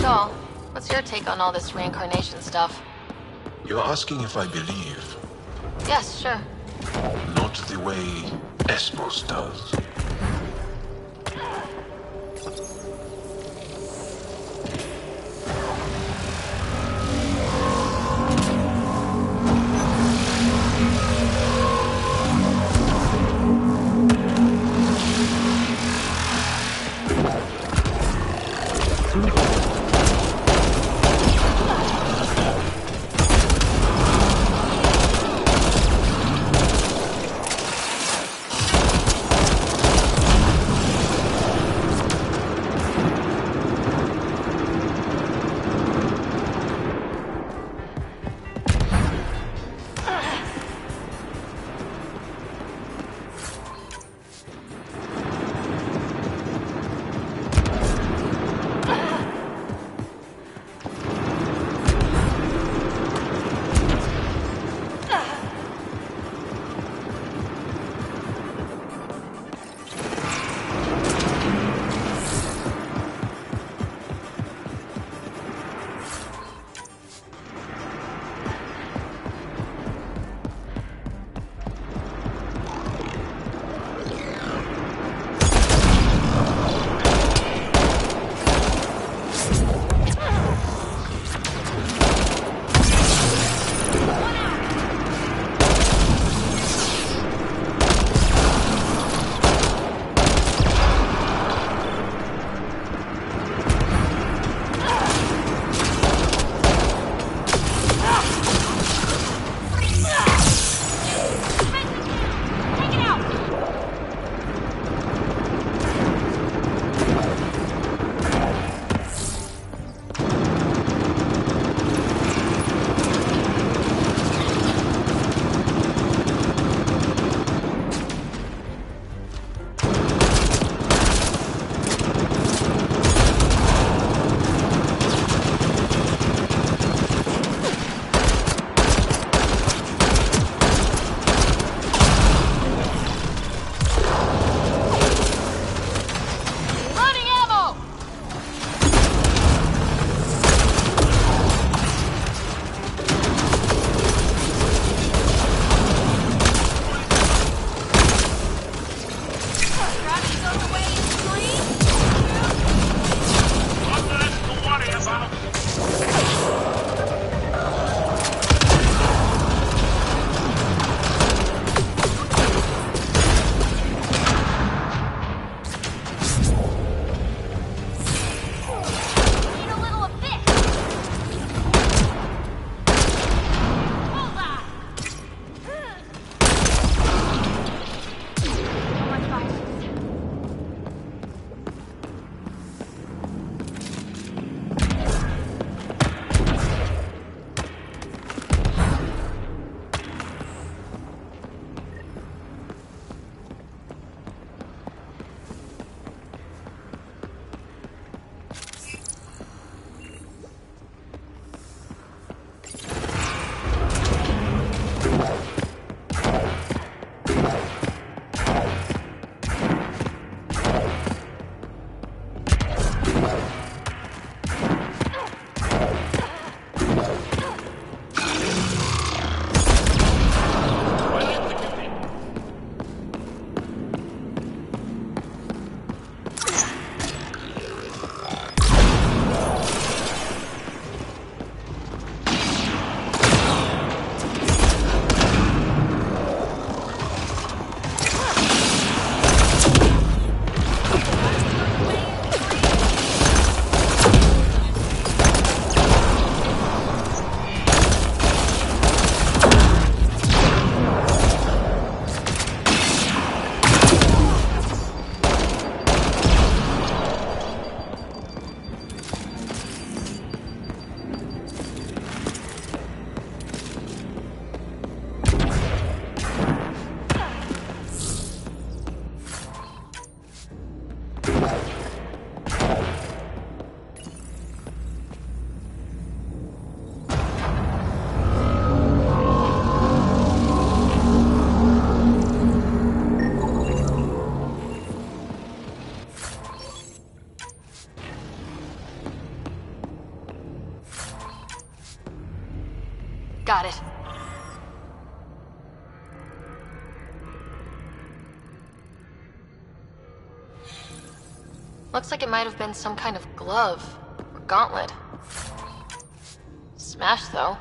Joel, what's your take on all this reincarnation stuff? You're asking if I believe. Yes, sure. Not the way Esmos does. Got it. Looks like it might have been some kind of glove or gauntlet. Smashed, though.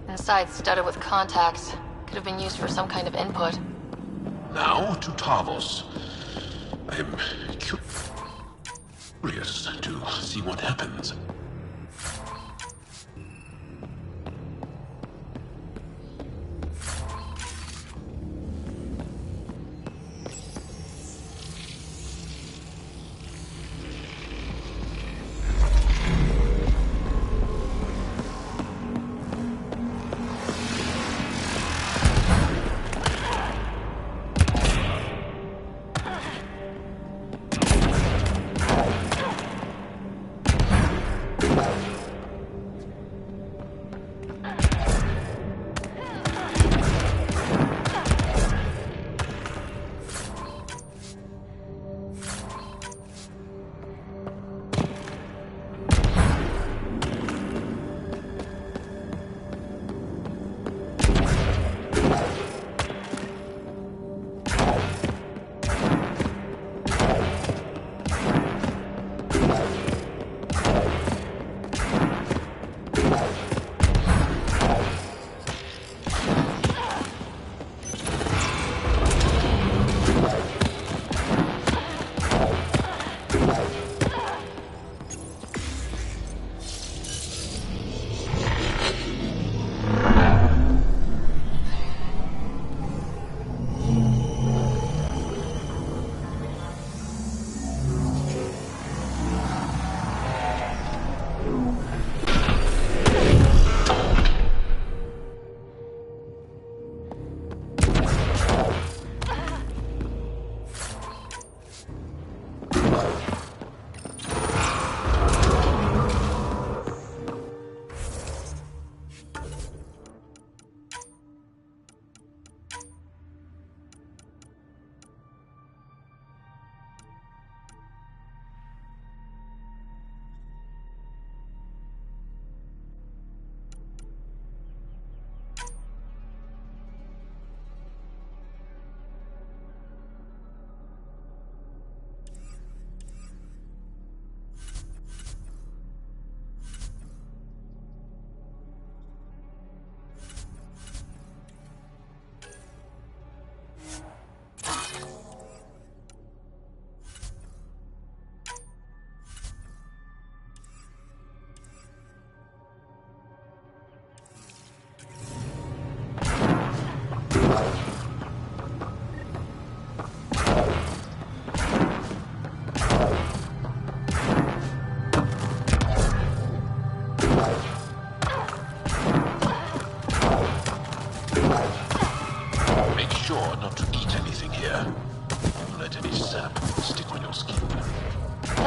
Inside studded with contacts. Could have been used for some kind of input. Now to Tavos. I'm curious to see what happens.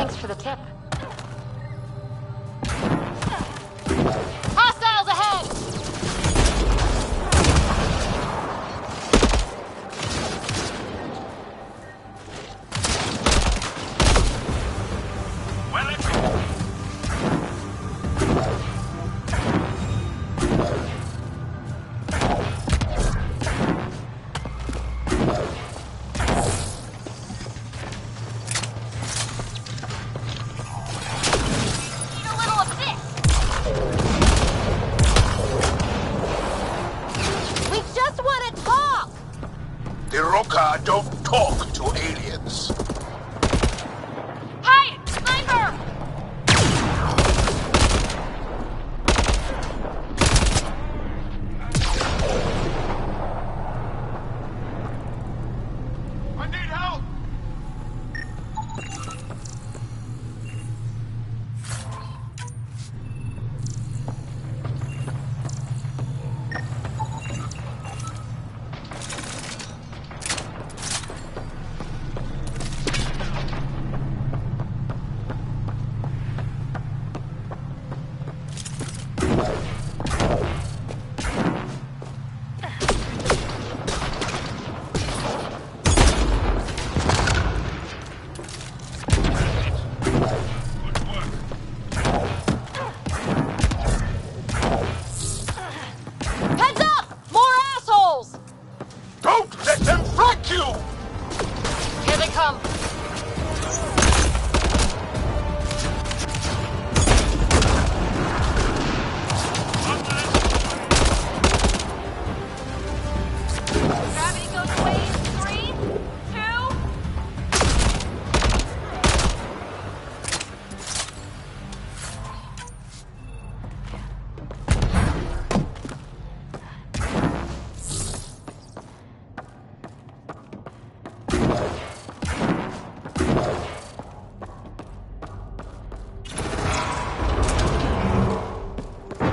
Thanks for the tip. Hostiles ahead! Don't talk to aliens. Hide! Sniper! I need help!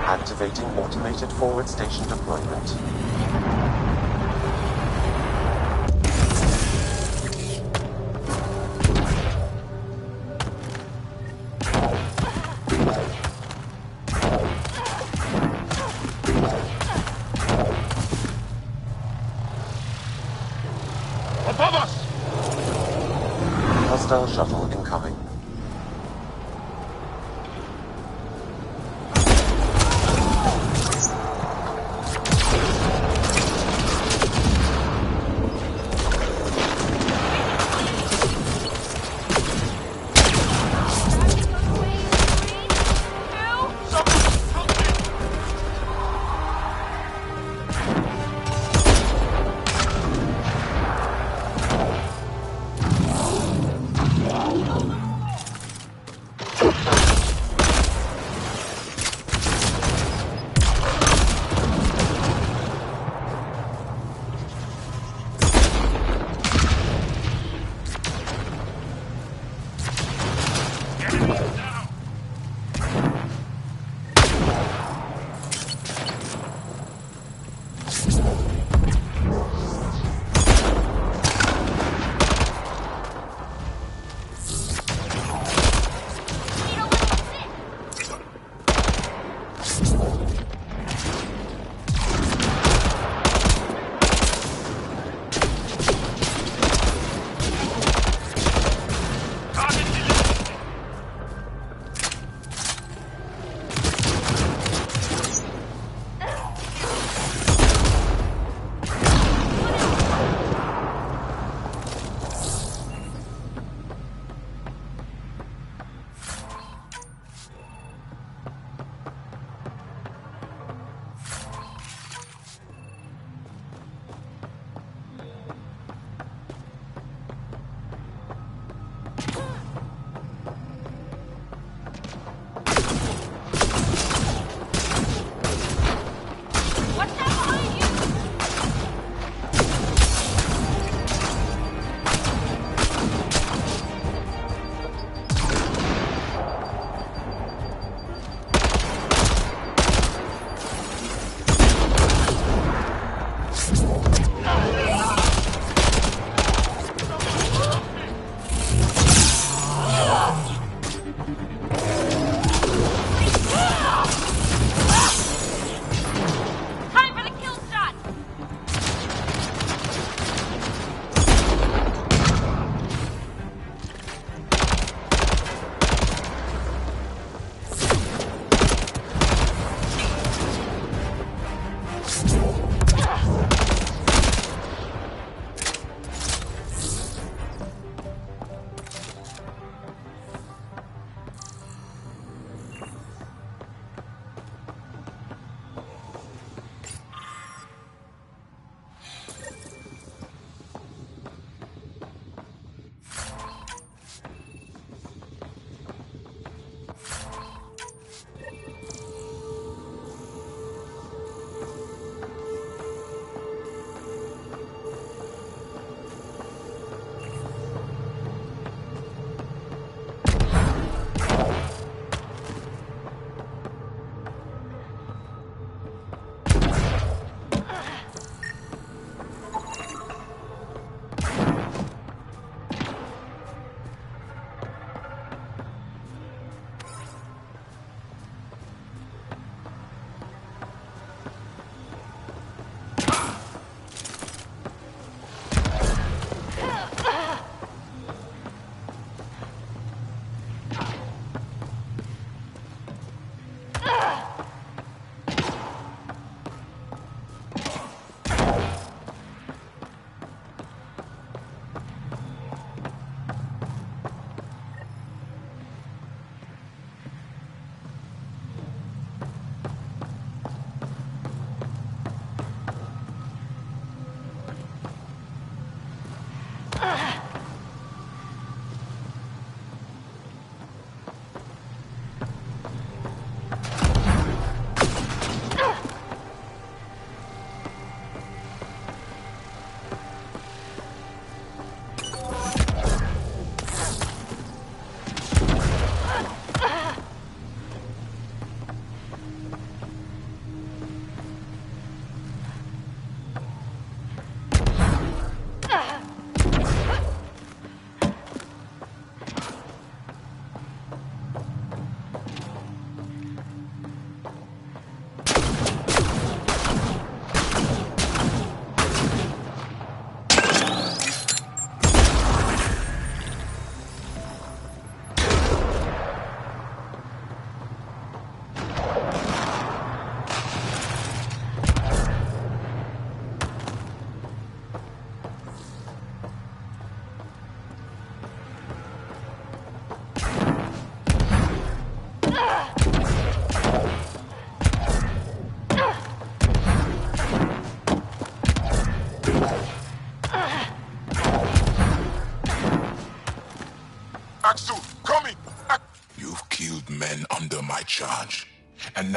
Activating automated forward station deployment. Above us! Hostile shuttle incoming.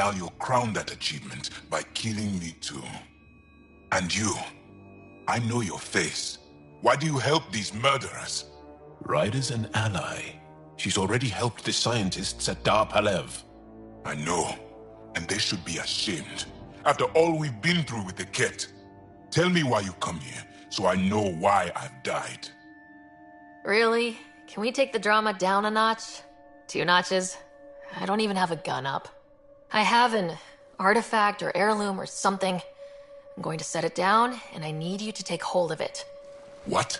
now you'll crown that achievement by killing me too. And you, I know your face. Why do you help these murderers? Ryder's an ally. She's already helped the scientists at Dar Palev. I know, and they should be ashamed. After all we've been through with the Ket. Tell me why you come here, so I know why I've died. Really? Can we take the drama down a notch? 2 notches? I don't even have a gun up. I have an artifact or heirloom or something. I'm going to set it down, and I need you to take hold of it. What?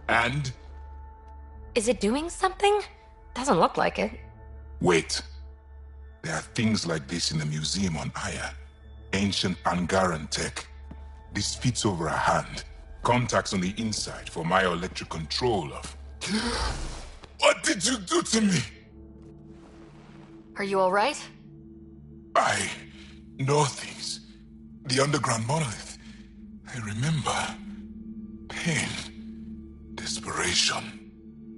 And? Is it doing something? Doesn't look like it. Wait. There are things like this in the museum on Aya. Ancient Angaran tech. This fits over a hand. Contacts on the inside for my electric control of... What did you do to me? Are you alright? I know things. The underground monolith. I remember. Pain. Desperation.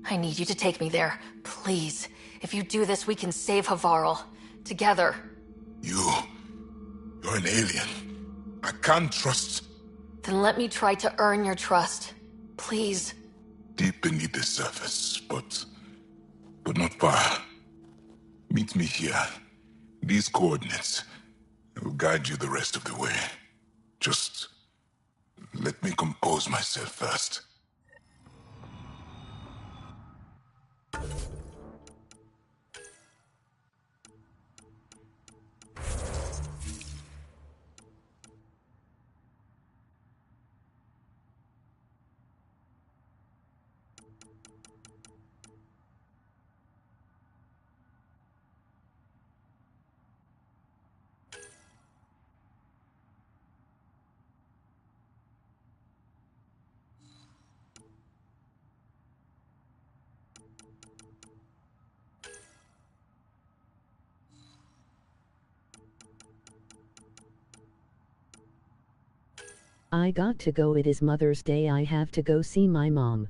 I need you to take me there, please. If you do this, we can save Havarl. Together. You're an alien. I can't trust... Then let me try to earn your trust. Please. Deep beneath the surface, but not far. Meet me here. These coordinates. I will guide you the rest of the way. Just let me compose myself first. I got to go. It is Mother's Day. I have to go see my mom.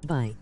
Bye.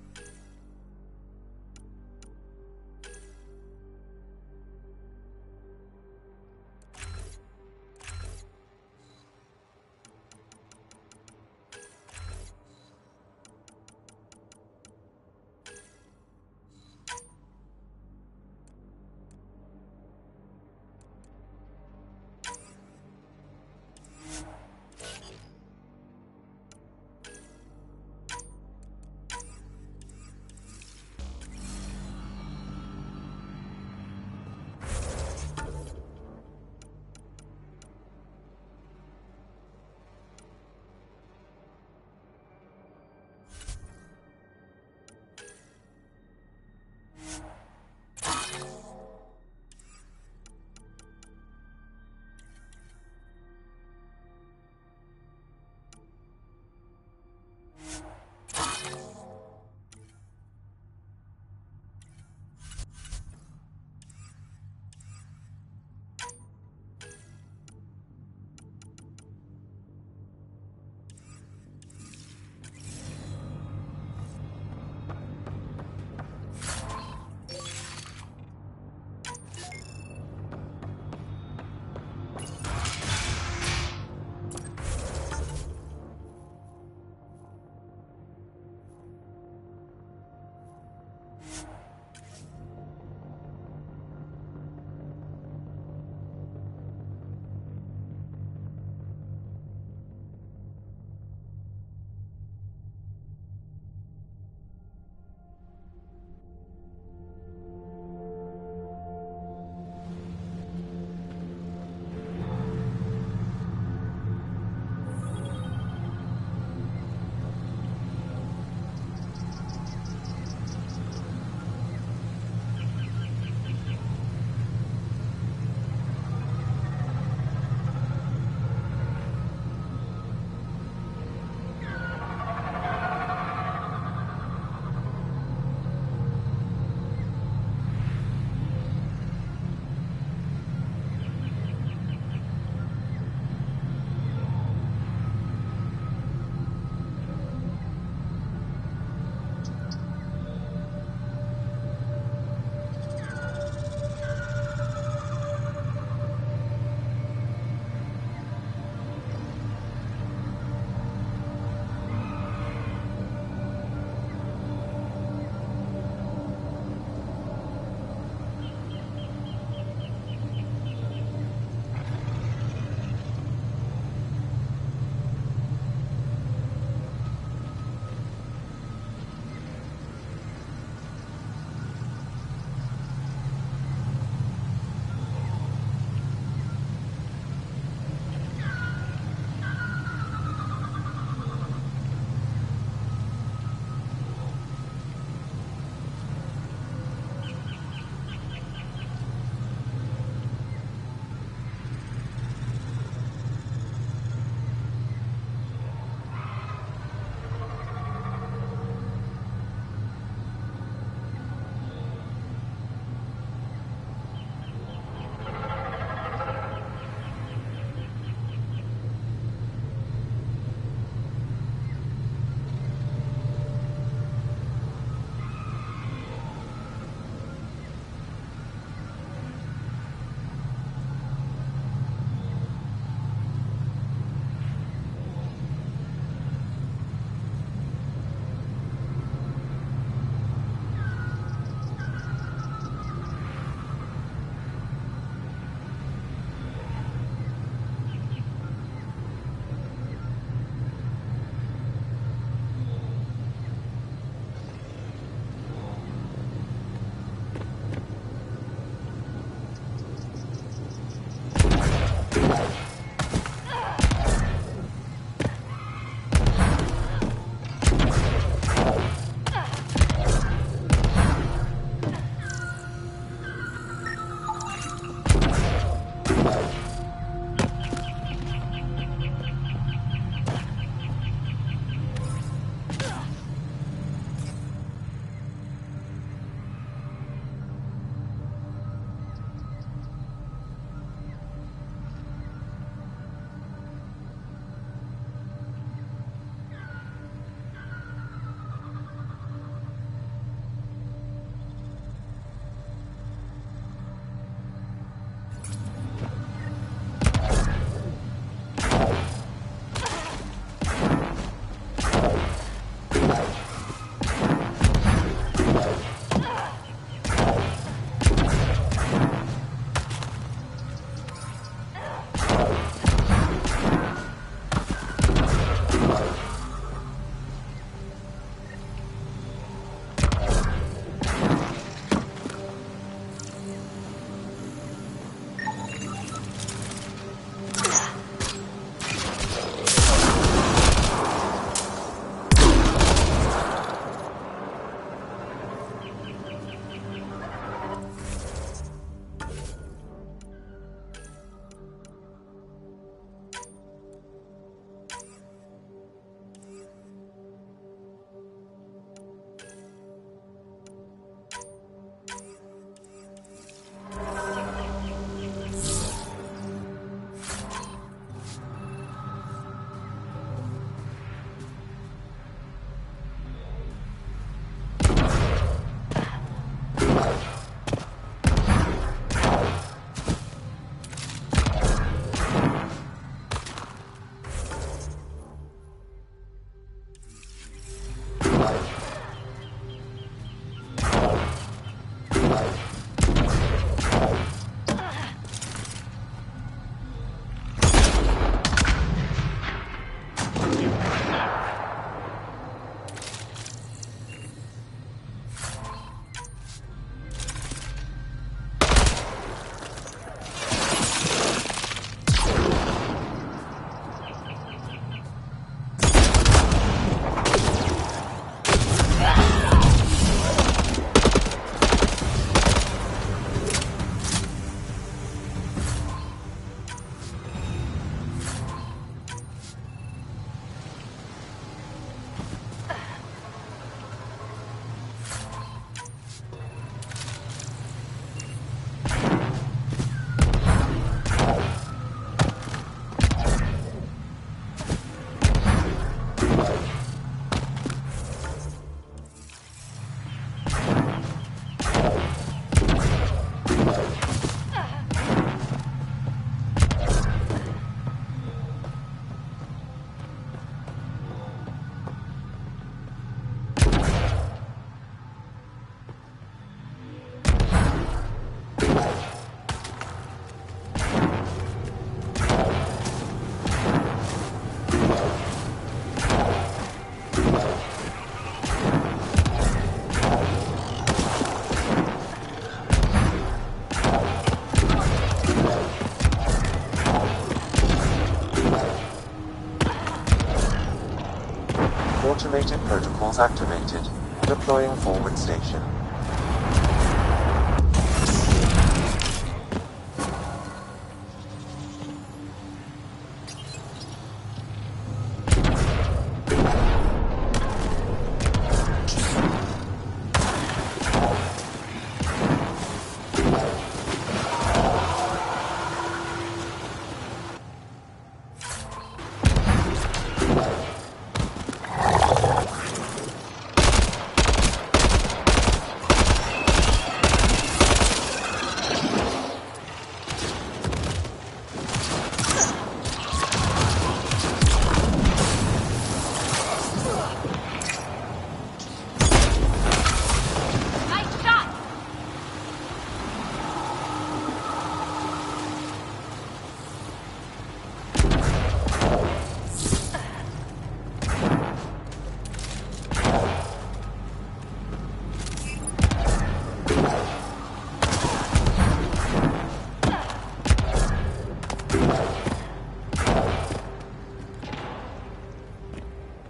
Automated protocols activated. Deploying forward station.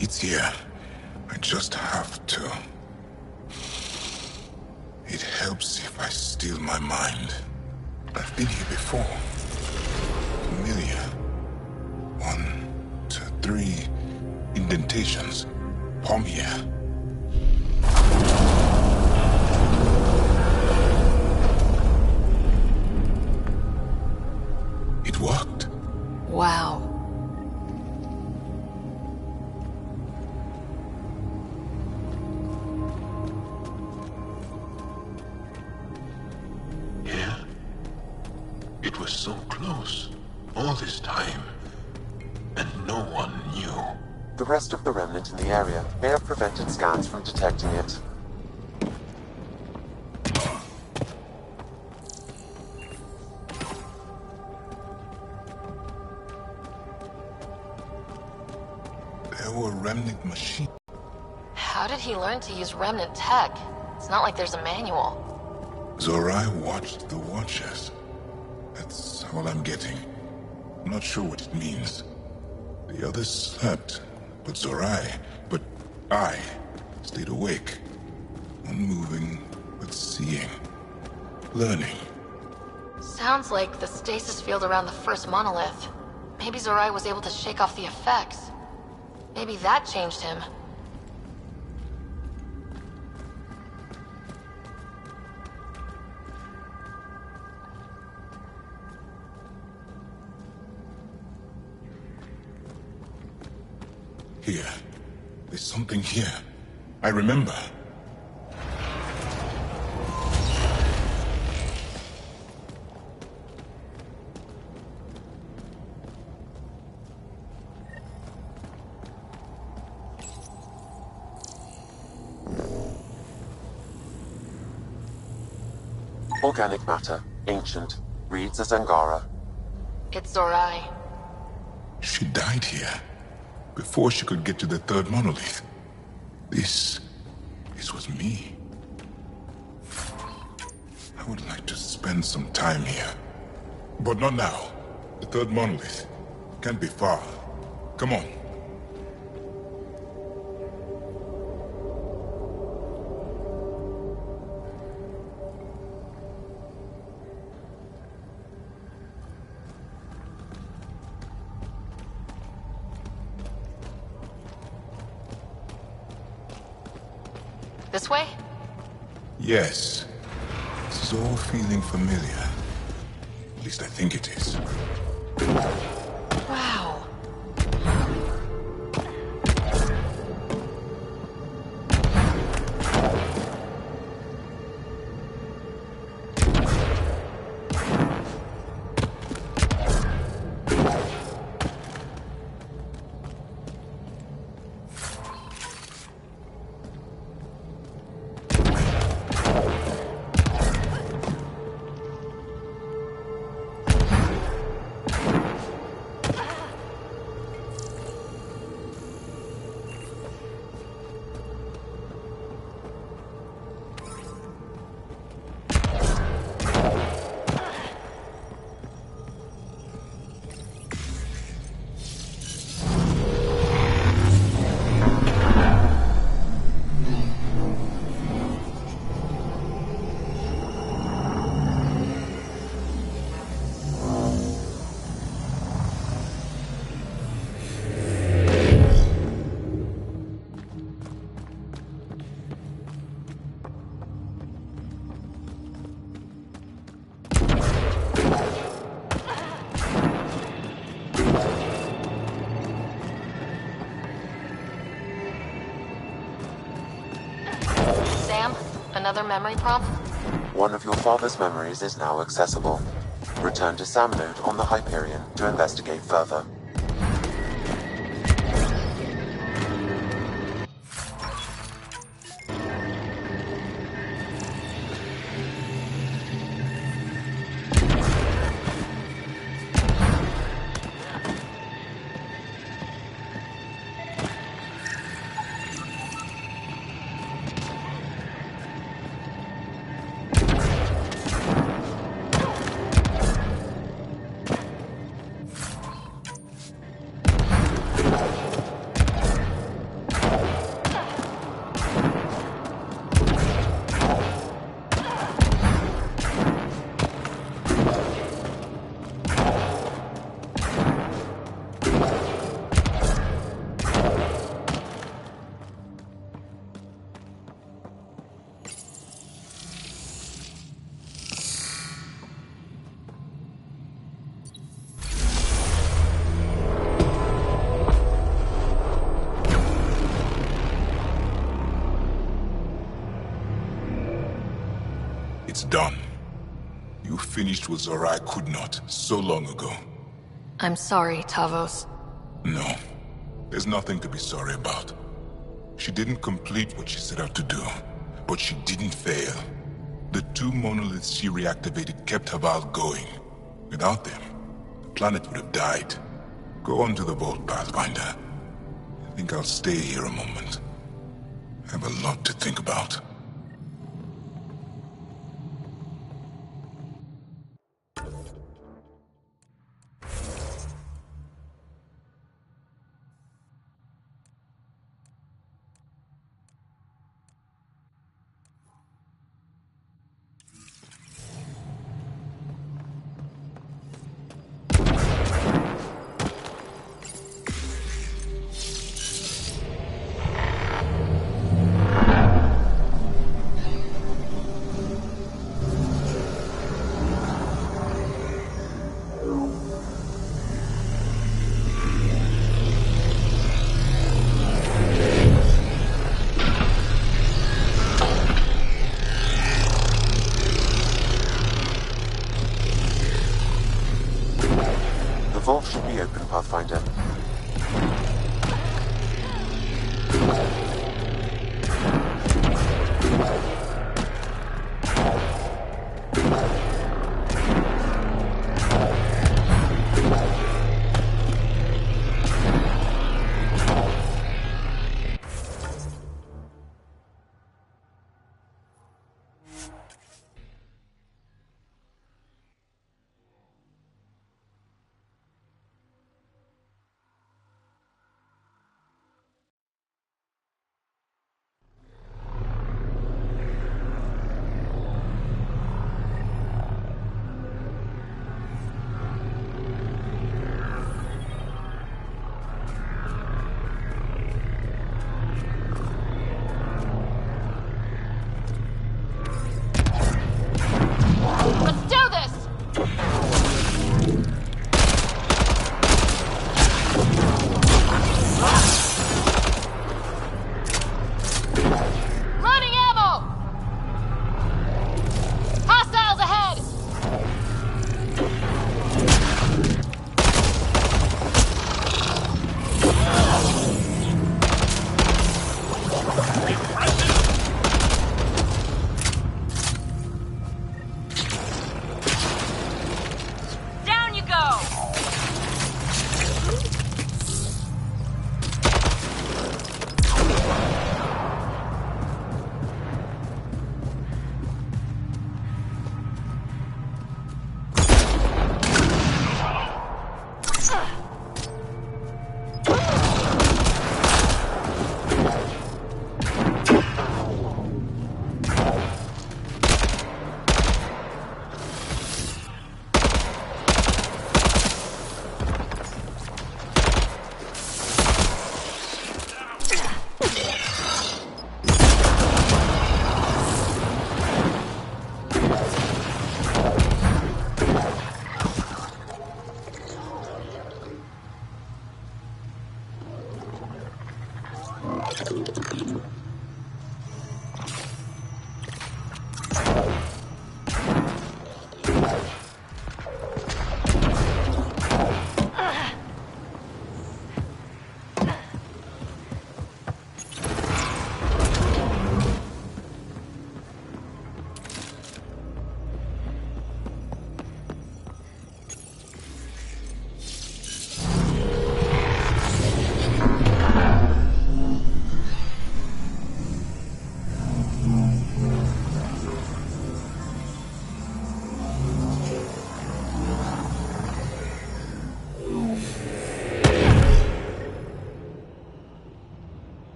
It's here. I just have to. It helps if I steal my mind. I've been here before. familiar. 1, 2, 3 indentations. Palm here. It worked. Wow. Yeah? It was so close. All this time. And no one knew. The rest of the remnant in the area may have prevented scans from detecting it. There were remnant machines. How did he learn to use remnant tech? It's not like there's a manual. Zorai watched the Watchers. That's all I'm getting. I'm not sure what it means. The others slept, but I stayed awake. Unmoving, but seeing. Learning. Sounds like the stasis field around the first monolith. Maybe Zorai was able to shake off the effects. Maybe that changed him. Here. There's something here. I remember. Organic matter, ancient, reads as Angara. It's Zorai. She died here. Before she could get to the third monolith. This was me. I would like to spend some time here. But not now. The third monolith can't be far. Come on. This way? Yes. This is all feeling familiar. At least I think it is. Wow. Another memory prompt? One of your father's memories is now accessible. Return to Sam Node on the Hyperion to investigate further. It's done. You finished what Zorai could not, so long ago. I'm sorry, Tavos. No. There's nothing to be sorry about. She didn't complete what she set out to do, but she didn't fail. The two monoliths she reactivated kept Haval going. Without them, the planet would have died. Go on to the vault, Pathfinder. I think I'll stay here a moment. I have a lot to think about. The vault should be open, Pathfinder.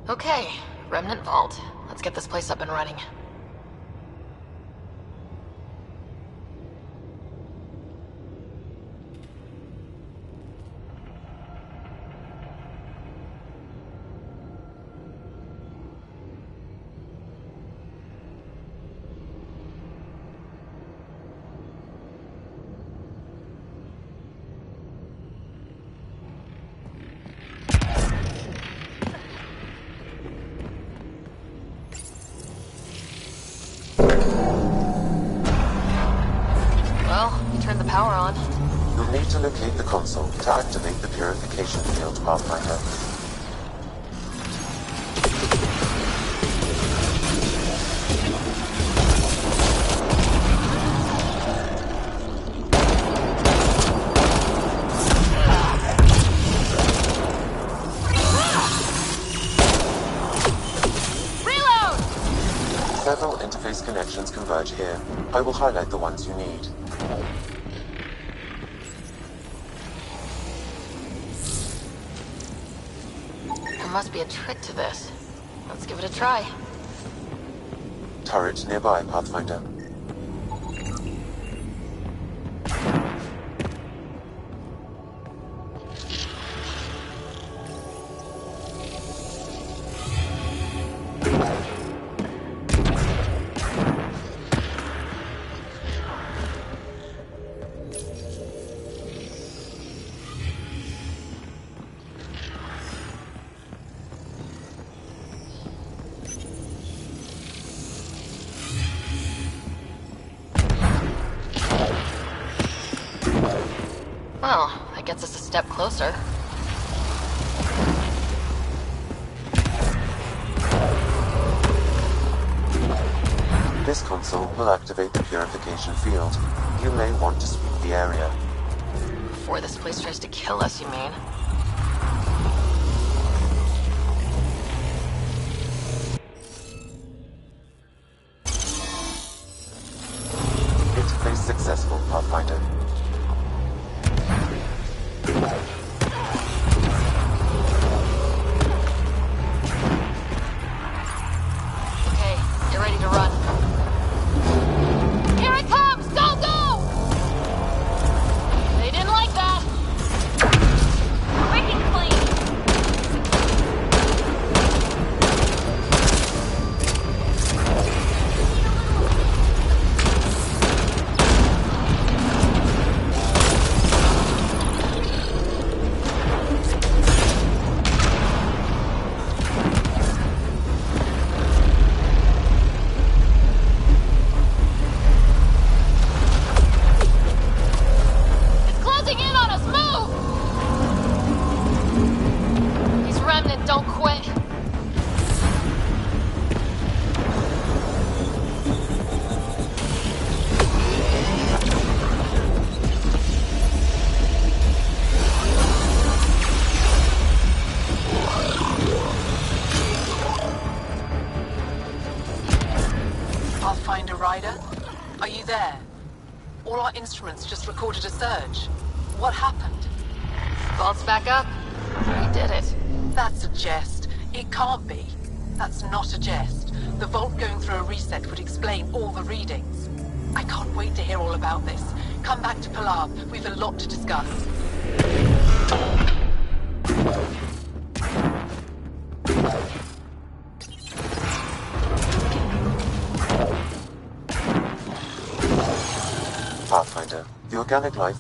Okay, Remnant Vault. Let's get this place up and running. turn the power on. You'll need to locate the console to activate the purification field, Pathfinder. Several interface connections converge here. I will highlight the ones you need. There must be a trick to this. Let's give it a try. Turret nearby, Pathfinder. Well, that gets us a step closer. This console will activate the purification field. You may want to sweep the area. Before this place tries to kill us, you mean? Interface successful, Pathfinder. Okay, get ready to run. Here it comes! Go, go! They didn't like that. Quick and clean. It's closing in on us! Move! These remnant don't quit. Pathfinder Ryder, are you there? All our instruments just recorded a surge. What happened? Vault's back up. We did it. That's a jest. It can't be. That's not a jest. The vault going through a reset would explain all the readings. I can't wait to hear all about this. Come back to Palab. We've a lot to discuss. Pathfinder, the organic life.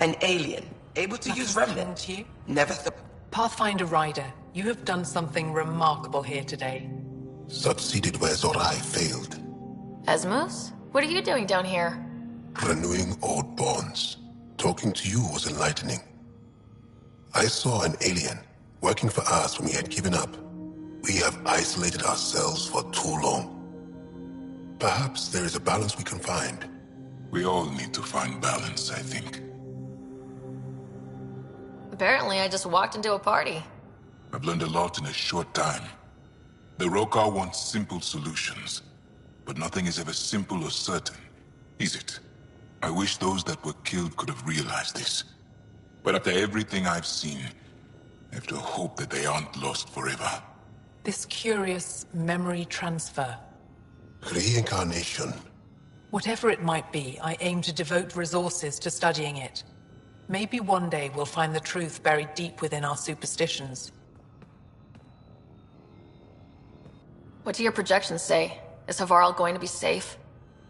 An alien, able to use remnant. To you? Never thought. Pathfinder Ryder, you have done something remarkable here today. Succeeded where Zorai failed. Esmus? What are you doing down here? Renewing old bonds. Talking to you was enlightening. I saw an alien working for us when we had given up. We have isolated ourselves for too long. Perhaps there is a balance we can find. We all need to find balance, I think. Apparently, I just walked into a party. I've learned a lot in a short time. The Rokar wants simple solutions, but nothing is ever simple or certain, is it? I wish those that were killed could have realized this. But after everything I've seen, have to hope that they aren't lost forever. This curious memory transfer. Reincarnation. Whatever it might be, I aim to devote resources to studying it. Maybe one day we'll find the truth buried deep within our superstitions. What do your projections say? Is Havarl going to be safe?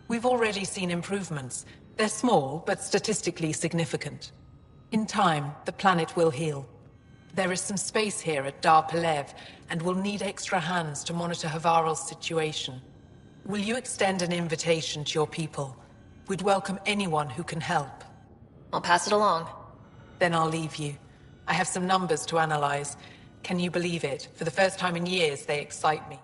We've already seen improvements. They're small, but statistically significant. In time, the planet will heal. There is some space here at Dar Pelev, and we'll need extra hands to monitor Havarl's situation. Will you extend an invitation to your people? We'd welcome anyone who can help. I'll pass it along. Then I'll leave you. I have some numbers to analyze. Can you believe it? For the first time in years, they excite me.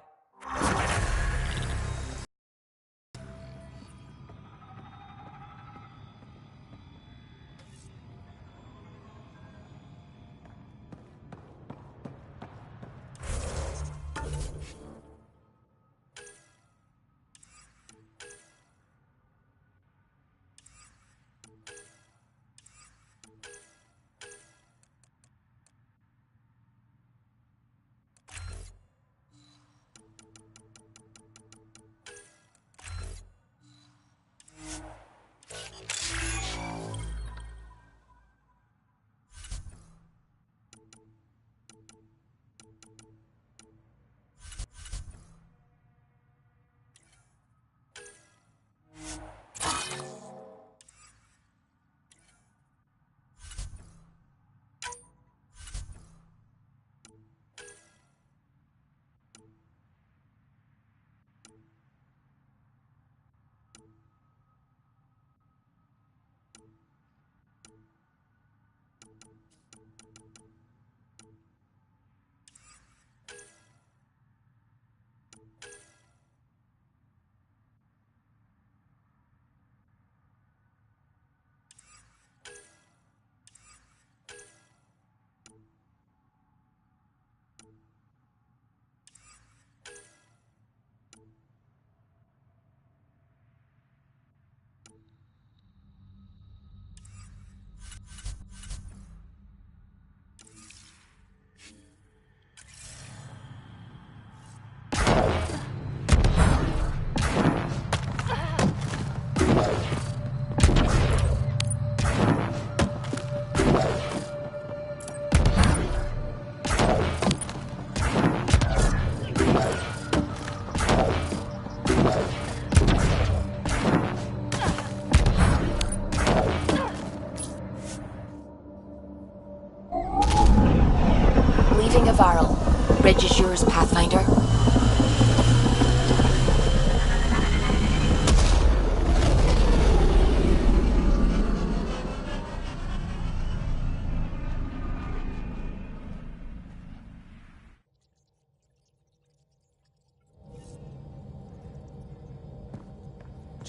Leaving Havarl. Bridge is yours, Pathfinder.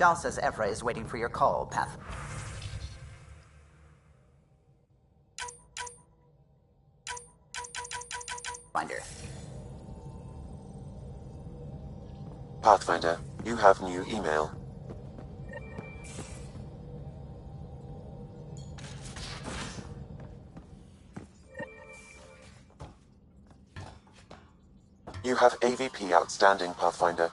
Jal says Evra is waiting for your call, Pathfinder. Pathfinder, you have new email. You have AVP outstanding, Pathfinder.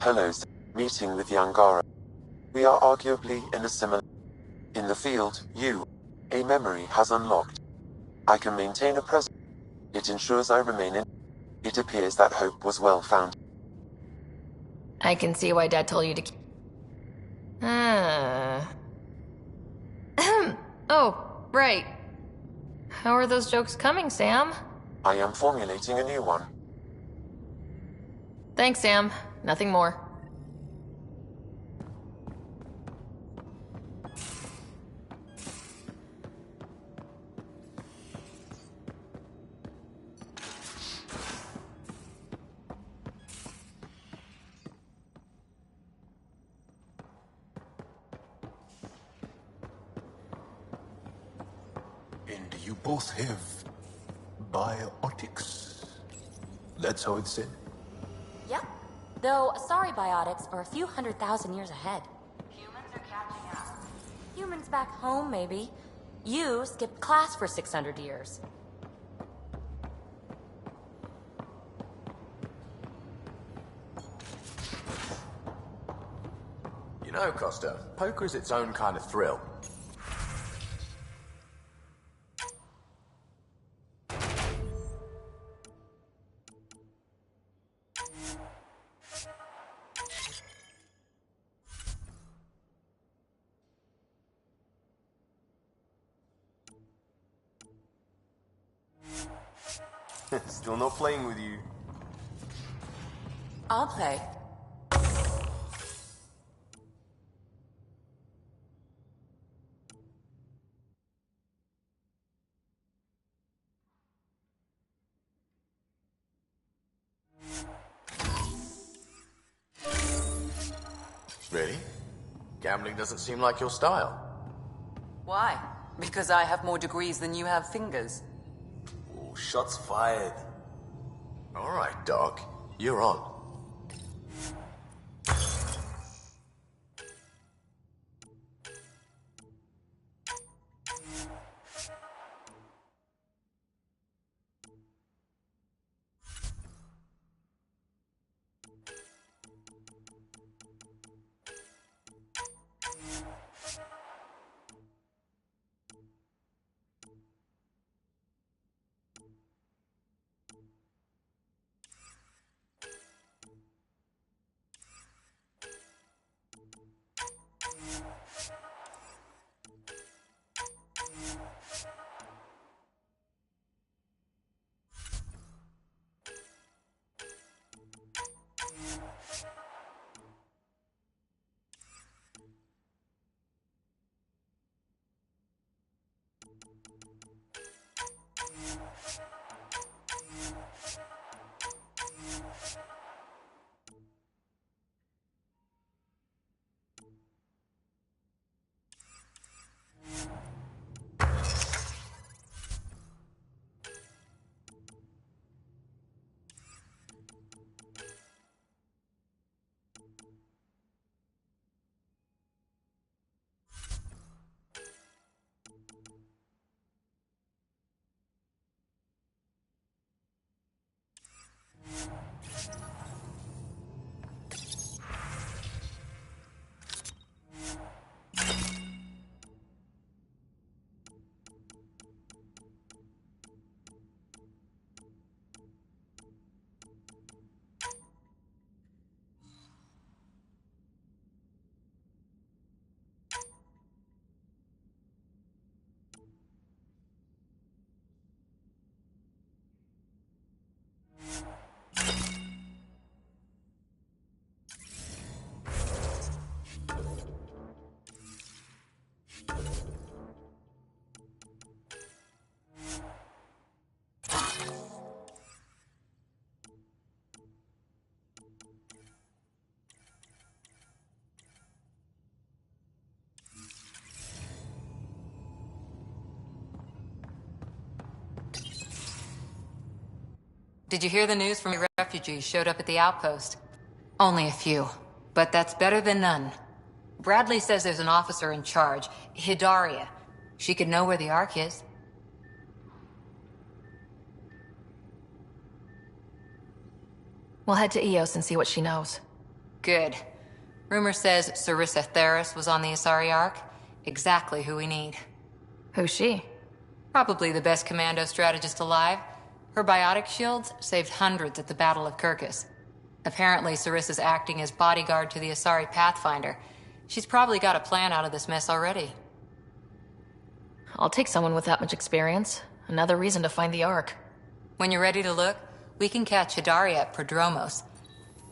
Hello, meeting with Yangara. We are arguably in a similar... In the field, a memory has unlocked. I can maintain a presence. It ensures I remain in... It appears that hope was well found. I can see why Dad told you to keep... Oh, right. How are those jokes coming, Sam? I am formulating a new one. Thanks, Sam. Nothing more. And you both have biotics. That's how it's said. Yep. Though, sorry biotics are a few 100,000 years ahead. Humans are catching up. Humans back home, maybe. You skipped class for 600 years. You know, Costa, poker's its own kind of thrill. Still not playing with you. I'll play. Really? Gambling doesn't seem like your style. Why? Because I have more degrees than you have fingers. Oh, shots fired. All right, Doc. You're on. Did you hear the news from the refugees showed up at the outpost? Only a few, but that's better than none. Bradley says there's an officer in charge, Hidaria. She could know where the Ark is. We'll head to Eos and see what she knows. Good. Rumor says Sarissa Theris was on the Asari Ark. Exactly who we need. Who's she? Probably the best commando strategist alive. Her biotic shields saved hundreds at the Battle of Kirkus. Apparently, Sarissa's acting as bodyguard to the Asari Pathfinder. She's probably got a plan out of this mess already. I'll take someone with that much experience. Another reason to find the Ark. When you're ready to look, we can catch Hidari at Prodromos.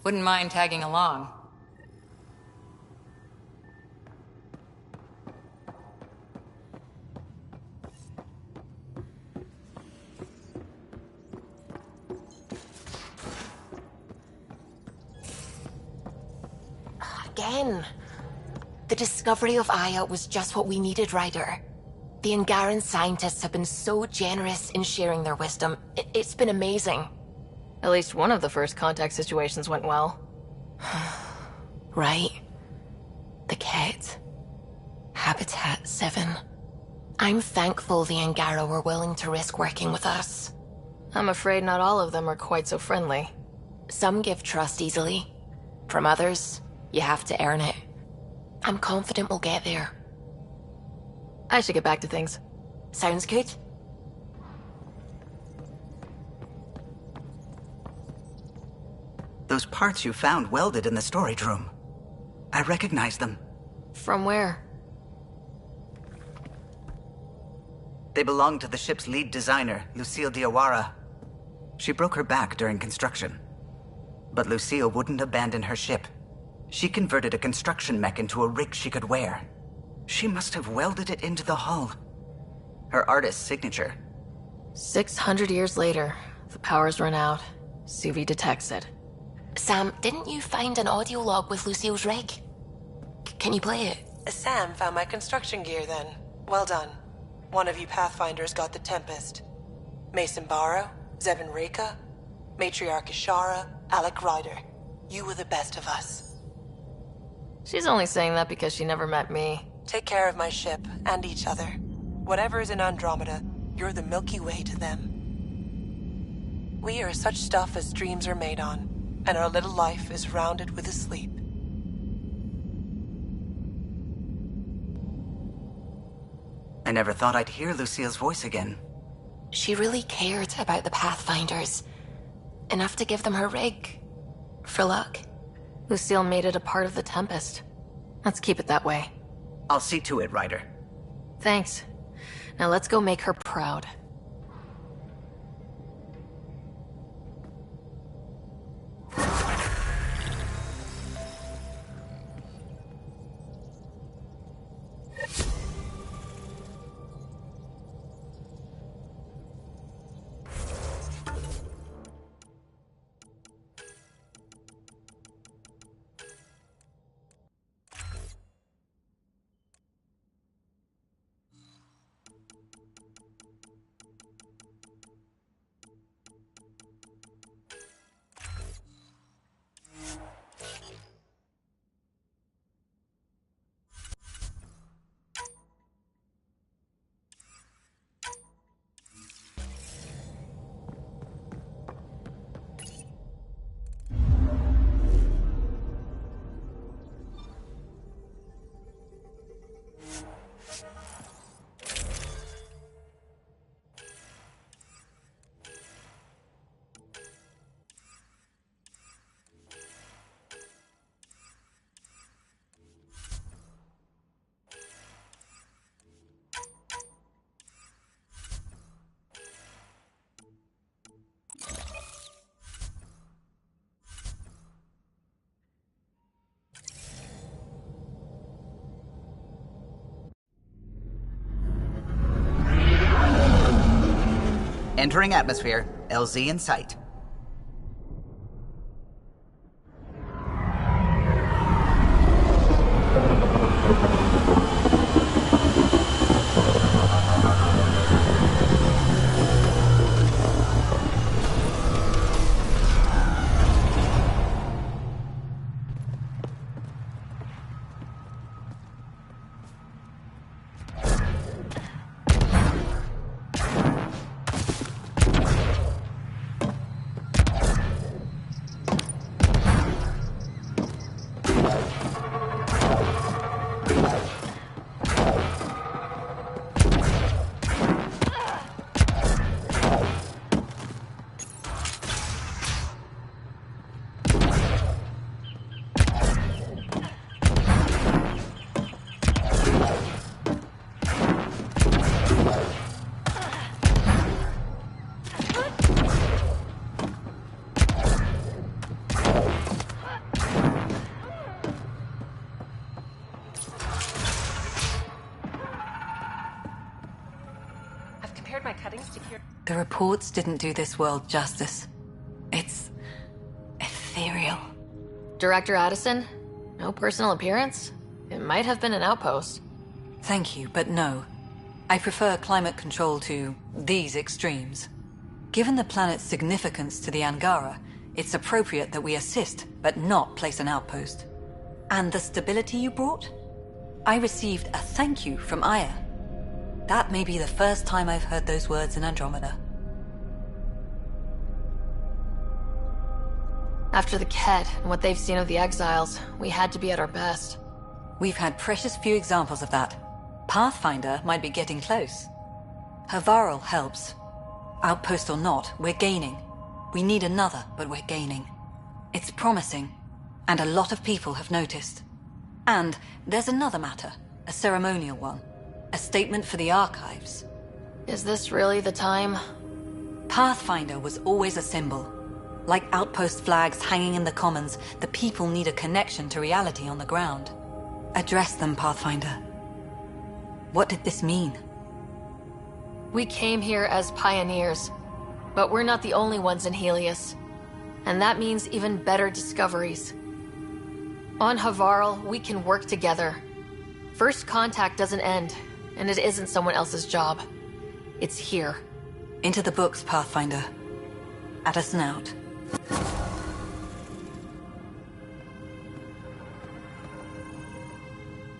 Wouldn't mind tagging along. Again. The discovery of Aya was just what we needed, Ryder. The Angaran scientists have been so generous in sharing their wisdom. It's been amazing. At least one of the first contact situations went well. Right. The Ket. Habitat 7. I'm thankful the Angara were willing to risk working with us. I'm afraid not all of them are quite so friendly. Some give trust easily. From others, you have to earn it. I'm confident we'll get there. I should get back to things. Sounds good. Those parts you found welded in the storage room. I recognize them. From where? They belong to the ship's lead designer, Lucille Diawara. She broke her back during construction. But Lucille wouldn't abandon her ship. She converted a construction mech into a rig she could wear. She must have welded it into the hull. Her artist's signature. 600 years later, the power's run out. Suvi detects it. Sam, didn't you find an audio log with Lucille's rig? Can you play it? Sam found my construction gear then. Well done. One of you Pathfinders got the Tempest. Mason Barrow, Zevin Reka, Matriarch Ishara, Alec Ryder. You were the best of us. She's only saying that because she never met me. Take care of my ship, and each other. Whatever is in Andromeda, you're the Milky Way to them. We are such stuff as dreams are made on, and our little life is rounded with a sleep. I never thought I'd hear Lucille's voice again. She really cared about the Pathfinders. Enough to give them her rig. For luck. Lucille made it a part of the Tempest. Let's keep it that way. I'll see to it, Ryder. Thanks. Now let's go make her proud. Entering atmosphere, LZ in sight. reports didn't do this world justice. It's ethereal. Director Addison? No personal appearance? It might have been an outpost. Thank you, but no. I prefer climate control to these extremes. Given the planet's significance to the Angara, it's appropriate that we assist, but not place an outpost. And the stability you brought? I received a thank you from Aya. That may be the first time I've heard those words in Andromeda. After the Ket and what they've seen of the exiles, we had to be at our best. We've had precious few examples of that. Pathfinder might be getting close. Havarl helps. Outpost or not, we're gaining. We need another, but we're gaining. It's promising, and a lot of people have noticed. And there's another matter, a ceremonial one. A statement for the archives. Is this really the time? Pathfinder was always a symbol. Like outpost flags hanging in the commons, the people need a connection to reality on the ground. Address them, Pathfinder. What did this mean? We came here as pioneers, but we're not the only ones in Helios. And that means even better discoveries. On Havarl, we can work together. First contact doesn't end, and it isn't someone else's job. It's here. Into the books, Pathfinder. Addison out.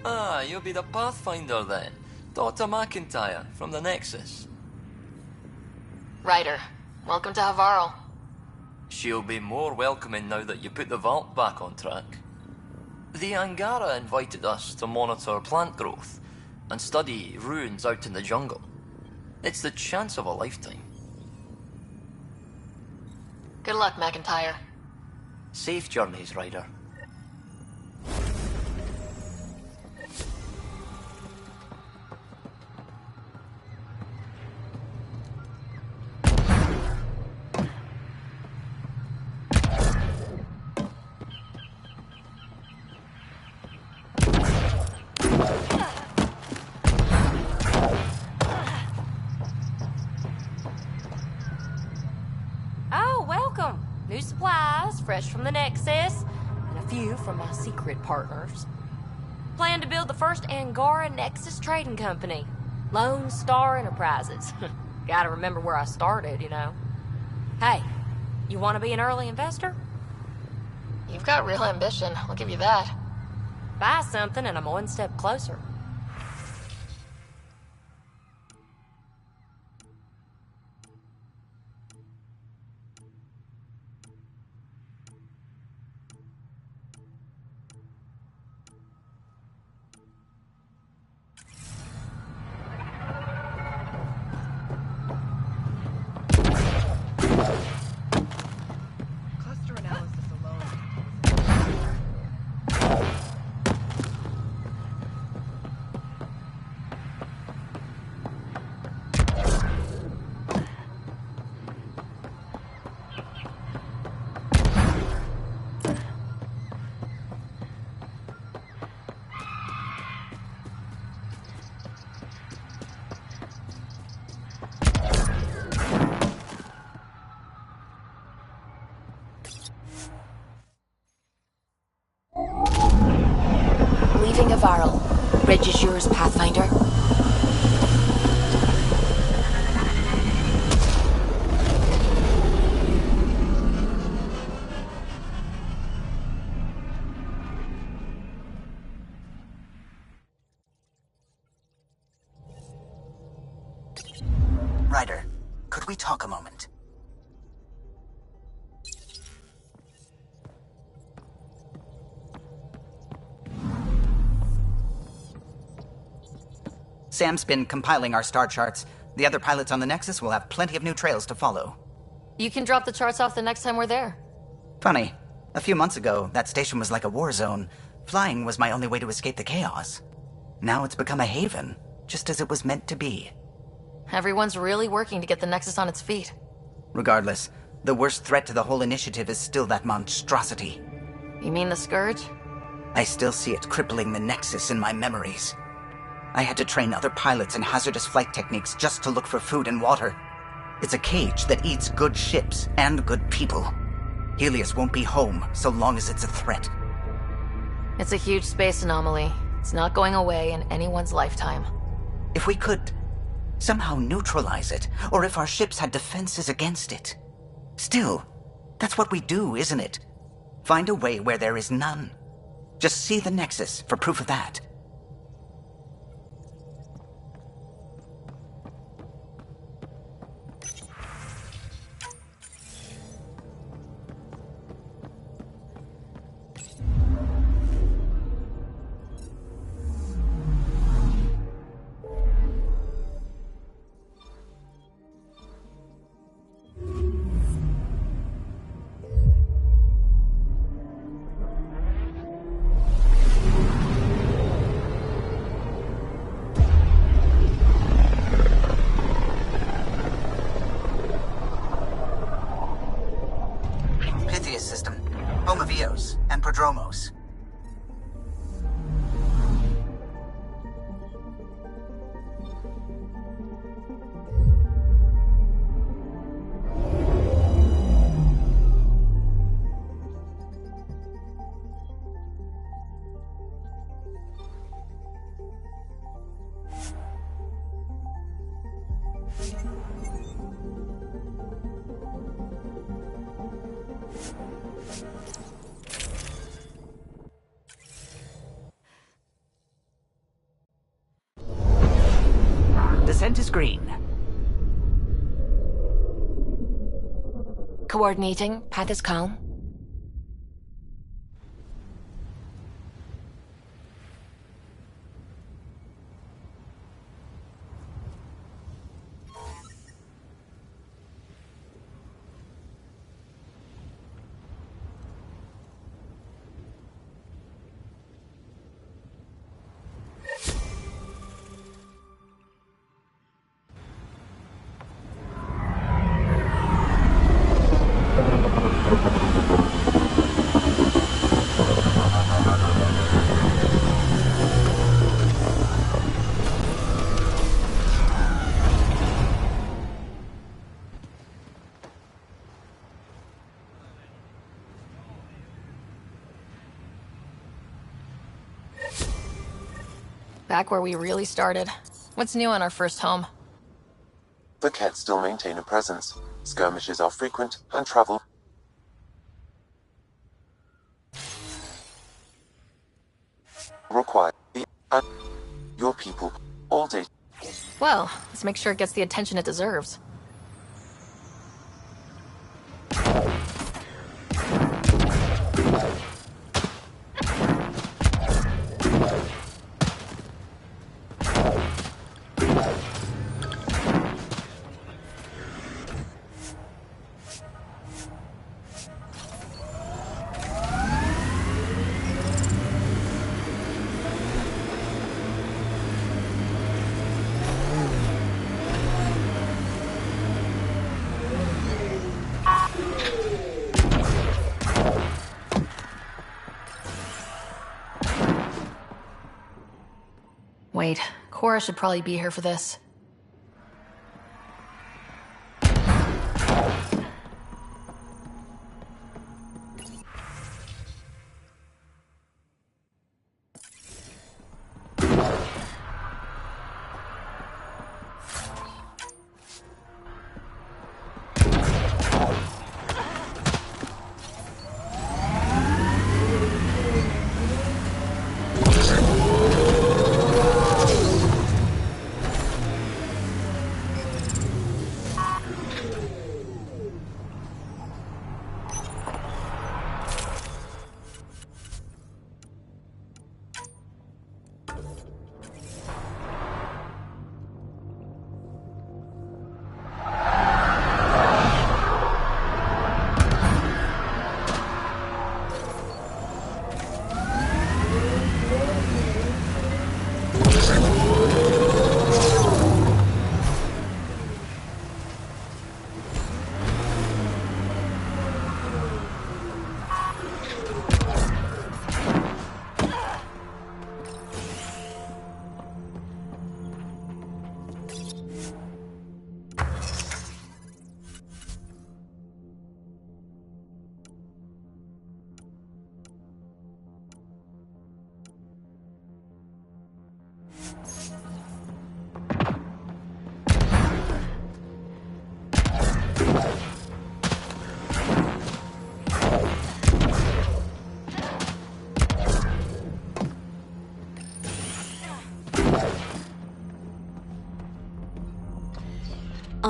Ah, you'll be the Pathfinder then. Dr. McIntyre, from the Nexus. Ryder, welcome to Havarl. She'll be more welcoming now that you put the vault back on track. The Angara invited us to monitor plant growth and study ruins out in the jungle. It's the chance of a lifetime. Good luck, McIntyre. Safe journeys, Ryder. New supplies, fresh from the Nexus, and a few from my secret partners. Plan to build the first Angara Nexus trading company. Lone Star Enterprises. Gotta remember where I started, you know. Hey, you want to be an early investor? You've got real ambition, I'll give you that. Buy something and I'm one step closer. Havarl. Bridge is yours, Pathfinder. Ryder, could we talk a moment? Sam's been compiling our star charts. The other pilots on the Nexus will have plenty of new trails to follow. You can drop the charts off the next time we're there. Funny. A few months ago, that station was like a war zone. Flying was my only way to escape the chaos. Now it's become a haven, just as it was meant to be. Everyone's really working to get the Nexus on its feet. Regardless, the worst threat to the whole initiative is still that monstrosity. You mean the Scourge? I still see it crippling the Nexus in my memories. I had to train other pilots in hazardous flight techniques just to look for food and water. It's a cage that eats good ships and good people. Helios won't be home so long as it's a threat. It's a huge space anomaly. It's not going away in anyone's lifetime. If we could somehow neutralize it, or if our ships had defenses against it. Still, that's what we do, isn't it? Find a way where there is none. Just see the Nexus for proof of that. And Prodromos. Descent is green. Coordinating. Path is calm. Back where we really started. What's new on our first home? The Kett still maintain a presence. Skirmishes are frequent and travel. Require your people all day. Well, let's make sure it gets the attention it deserves. Wait, Cora should probably be here for this.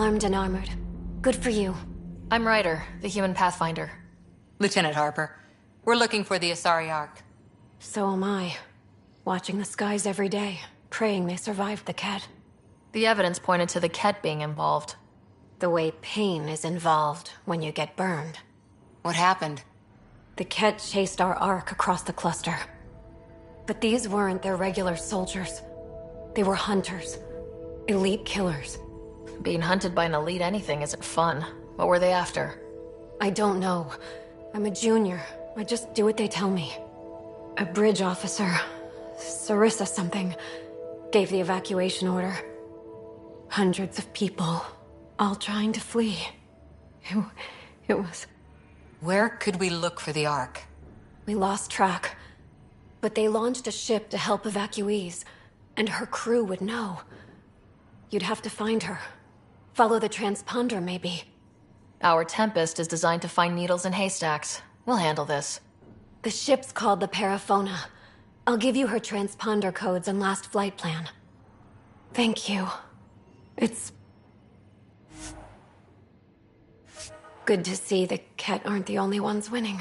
Armed and armored. Good for you. I'm Ryder, the human pathfinder. Lieutenant Harper, we're looking for the Asari Ark. So am I. Watching the skies every day, praying they survived the Ket. The evidence pointed to the Ket being involved. The way pain is involved when you get burned. What happened? The Ket chased our Ark across the cluster. But these weren't their regular soldiers. They were hunters. Elite killers. Being hunted by an elite anything isn't fun. What were they after? I don't know. I'm a junior. I just do what they tell me. A bridge officer, Sarissa something, gave the evacuation order. Hundreds of people, all trying to flee. It was... Where could we look for the Ark? We lost track. But they launched a ship to help evacuees, and her crew would know. You'd have to find her. Follow the transponder, maybe. Our Tempest is designed to find needles in haystacks. We'll handle this. The ship's called the Paraphona. I'll give you her transponder codes and last flight plan. Thank you. It's... good to see the Ket aren't the only ones winning.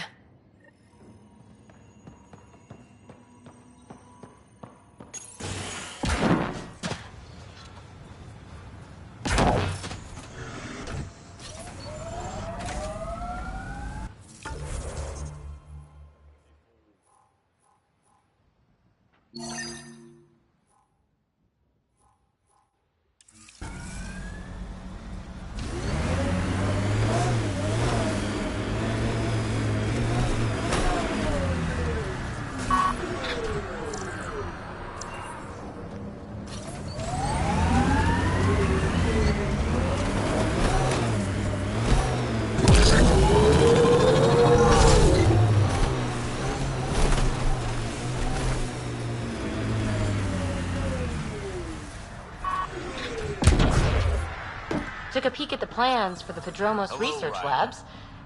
Took a peek at the plans for the Padromos research labs.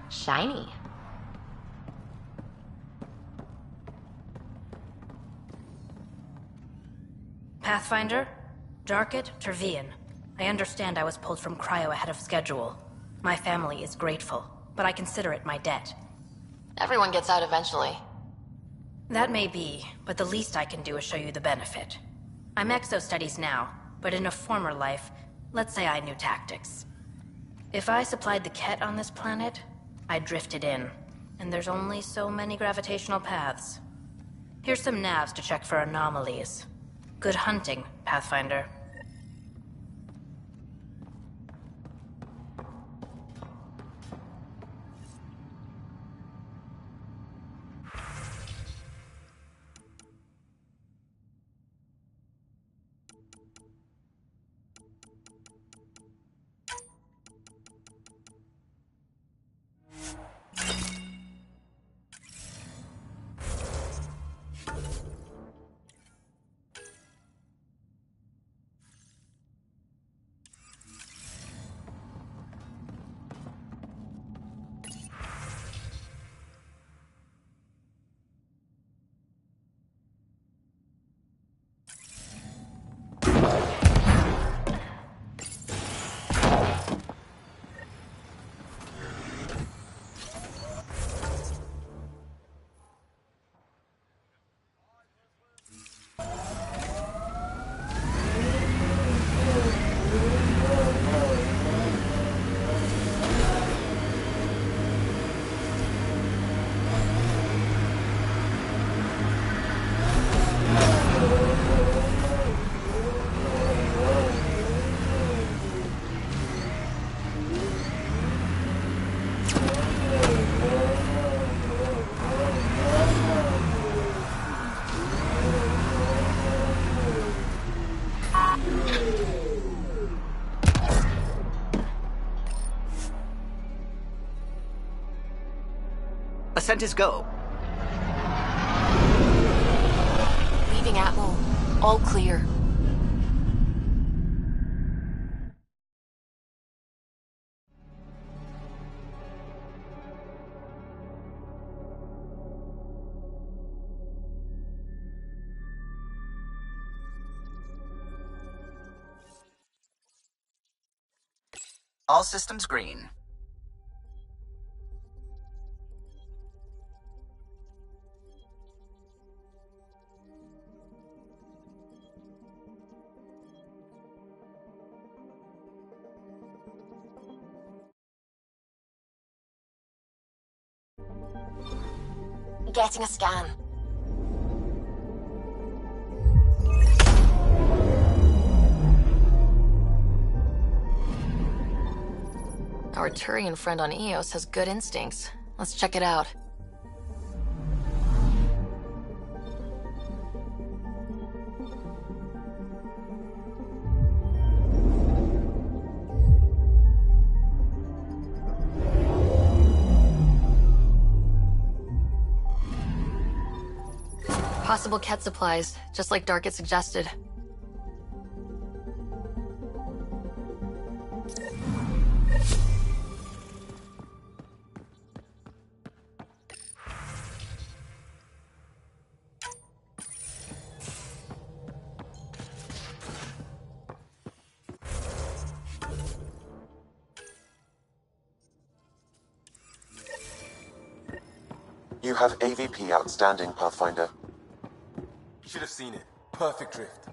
Shiny. Pathfinder? Jarkett Tervian. I understand I was pulled from cryo ahead of schedule. My family is grateful, but I consider it my debt. Everyone gets out eventually. That may be, but the least I can do is show you the benefit. I'm exo-studies now, but in a former life, let's say I knew tactics. If I supplied the Ket on this planet, I drifted in, and there's only so many gravitational paths. Here's some navs to check for anomalies. Good hunting, Pathfinder. Ascent is go. Leaving Atmo. All clear. All systems green. Getting a scan. Our Turian friend on Eos has good instincts. Let's check it out. Possible Ket supplies, just like Dark suggested. You have AVP outstanding, Pathfinder. Should have seen it. Perfect drift.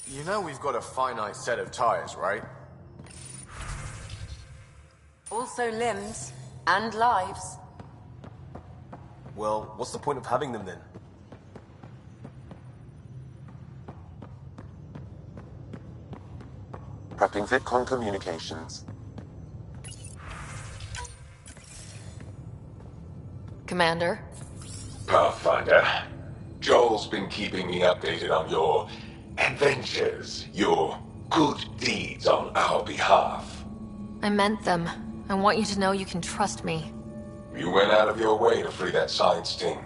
You know we've got a finite set of tires, right? Also limbs and lives. Well, what's the point of having them then? Prepping VidCon communications. Commander? Pathfinder, Joel's been keeping me updated on your adventures, your good deeds on our behalf. I meant them. I want you to know you can trust me. You went out of your way to free that science team.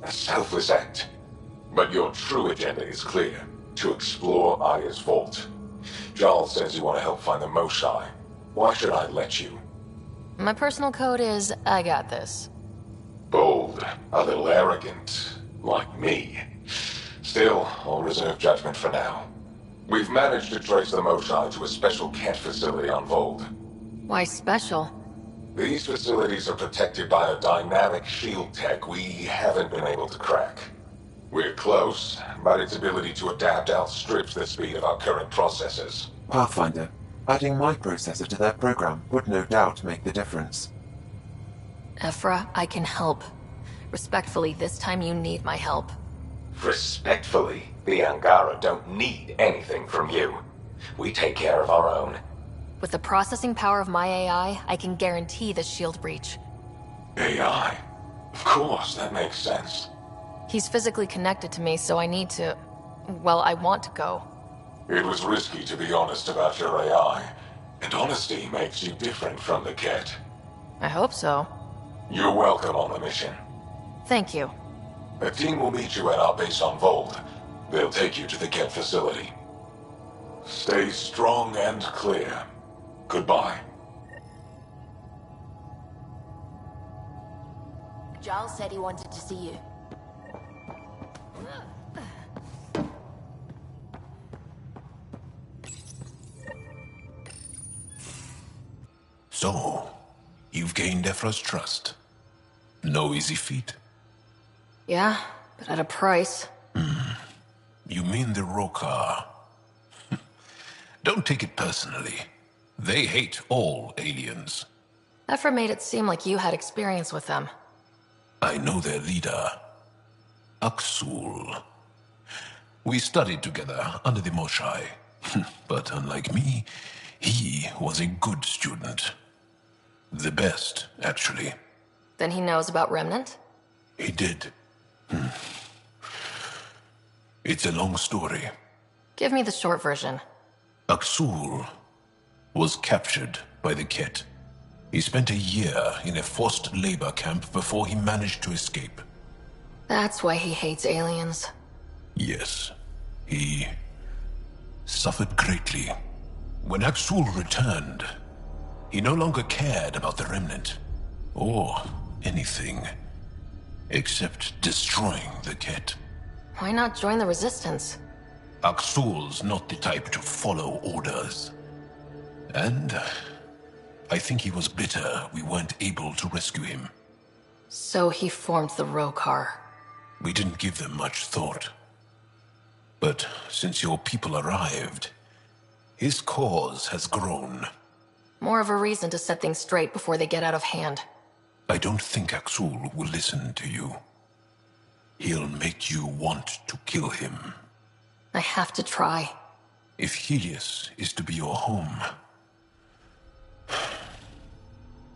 A selfless act. But your true agenda is clear. To explore Aya's vault. Joel says you want to help find the Moshae. Why should I let you? My personal code is, I got this. Bold, a little arrogant, like me. Still, I'll reserve judgment for now. We've managed to trace the Moshae to a special Ket facility on Vold. Why special? These facilities are protected by a dynamic shield tech we haven't been able to crack. We're close, but its ability to adapt outstrips the speed of our current processors. Pathfinder, adding my processor to their program would no doubt make the difference. Ephra, I can help. Respectfully, this time you need my help. Respectfully, the Angara don't need anything from you. We take care of our own. With the processing power of my AI, I can guarantee the shield breach. AI? Of course, that makes sense. He's physically connected to me, so I need to... well, I want to go. It was risky to be honest about your AI, and honesty makes you different from the Ket. I hope so. You're welcome on the mission. Thank you. A team will meet you at our base on Vold. They'll take you to the Ket facility. Stay strong and clear. Goodbye. Giles said he wanted to see you. So, you've gained Ephra's trust. No easy feat. Yeah, but at a price. You mean the Rokar? Don't take it personally. They hate all aliens. Ephra made it seem like you had experience with them. I know their leader, Aksul. We studied together under the Moshae. But unlike me, he was a good student. The best, actually. Then he knows about Remnant? He did. It's a long story. Give me the short version. Aksul was captured by the Ket. He spent a year in a forced labor camp before he managed to escape. That's why he hates aliens. Yes, he suffered greatly. When Aksul returned, He no longer cared about the Remnant, or anything, except destroying the Ket. Why not join the Resistance? Aksul's not the type to follow orders. And I think he was bitter we weren't able to rescue him. So he formed the Rokar. We didn't give them much thought. But since your people arrived, his cause has grown. More of a reason to set things straight before they get out of hand. I don't think Aksul will listen to you. He'll make you want to kill him. I have to try. If Helios is to be your home,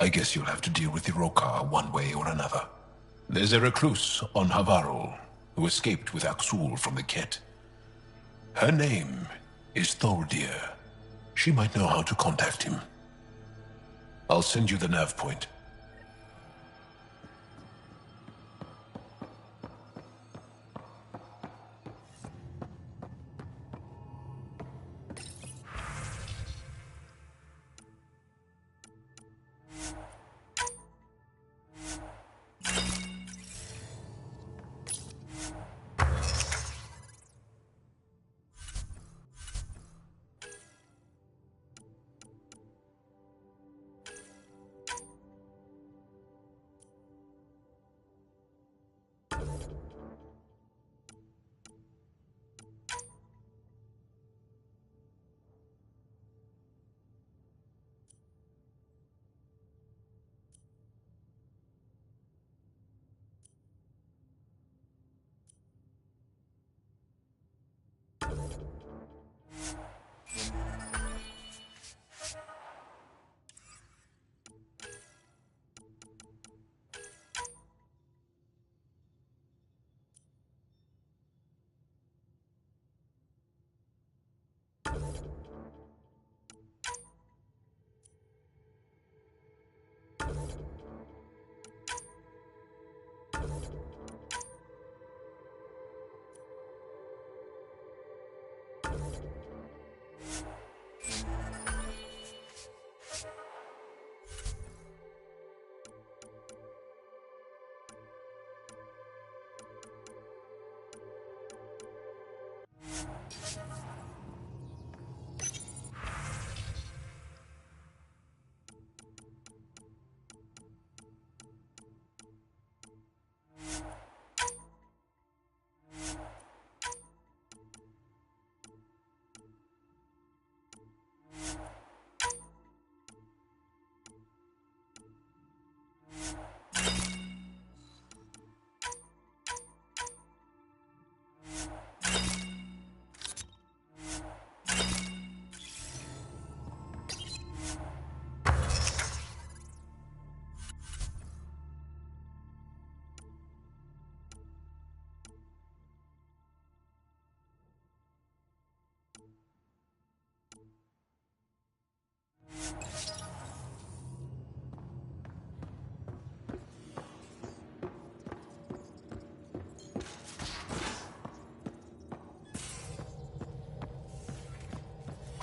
I guess you'll have to deal with the Rokar one way or another. There's a recluse on Havarul who escaped with Aksul from the Ket. Her name is Thordir. She might know how to contact him. I'll send you the nav point.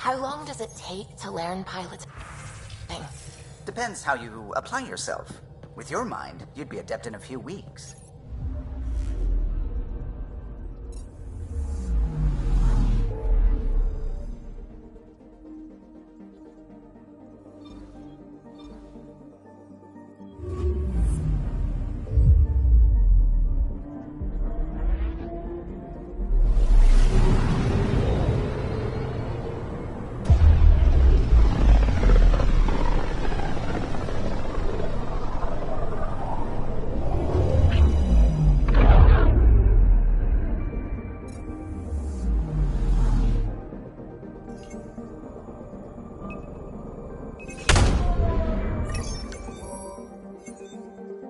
How long does it take to learn piloting? Depends how you apply yourself. With your mind, you'd be adept in a few weeks.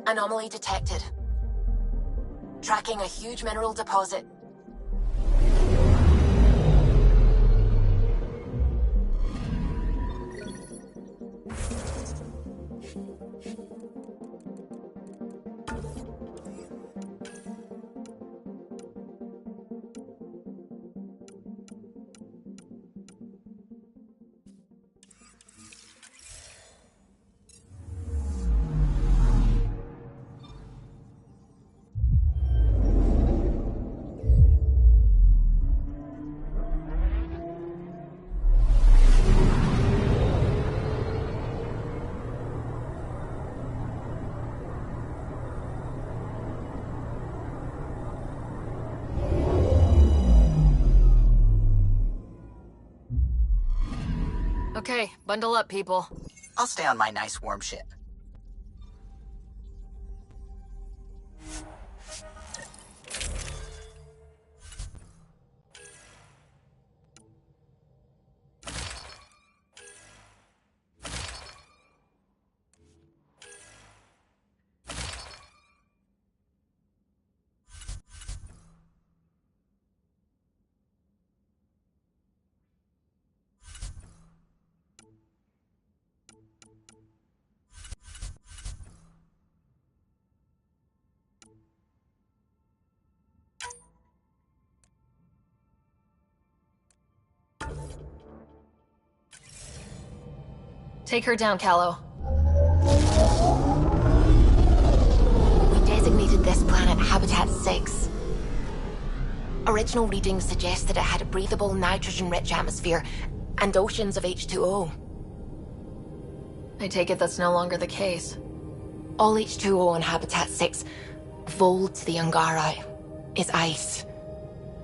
Anomaly detected. Tracking a huge mineral deposit. Okay, bundle up, people. I'll stay on my nice warm ship. Take her down, Callow. We designated this planet Habitat 6. Original readings suggest that it had a breathable, nitrogen-rich atmosphere and oceans of H2O. I take it that's no longer the case. All H2O on Habitat 6, vol to the Angara, is ice.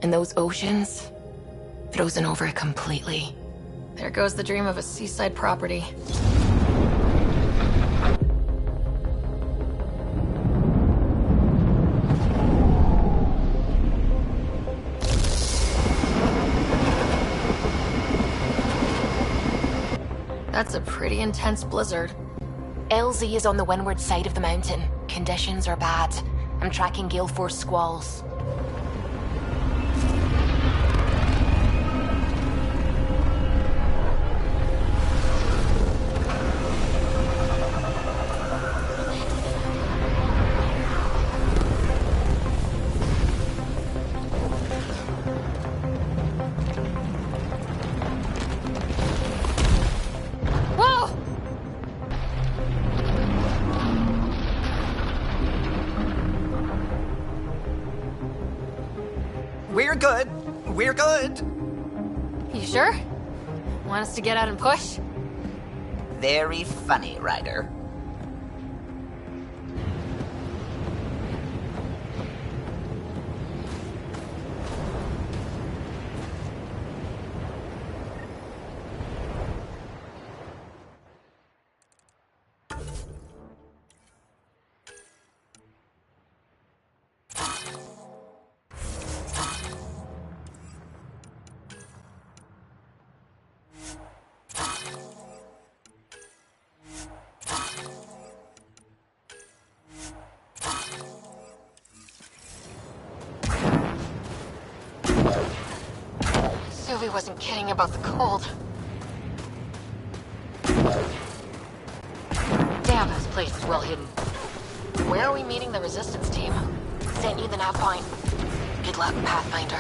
And those oceans, frozen over completely. There goes the dream of a seaside property. That's a pretty intense blizzard. LZ is on the windward side of the mountain. Conditions are bad. I'm tracking gale force squalls. We're good. We're good. You sure? Want us to get out and push? Very funny, Ryder. Suvi wasn't kidding about the cold. Damn, this place is well hidden. Where are we meeting the resistance team? Sent you the nav point. Good luck, Pathfinder.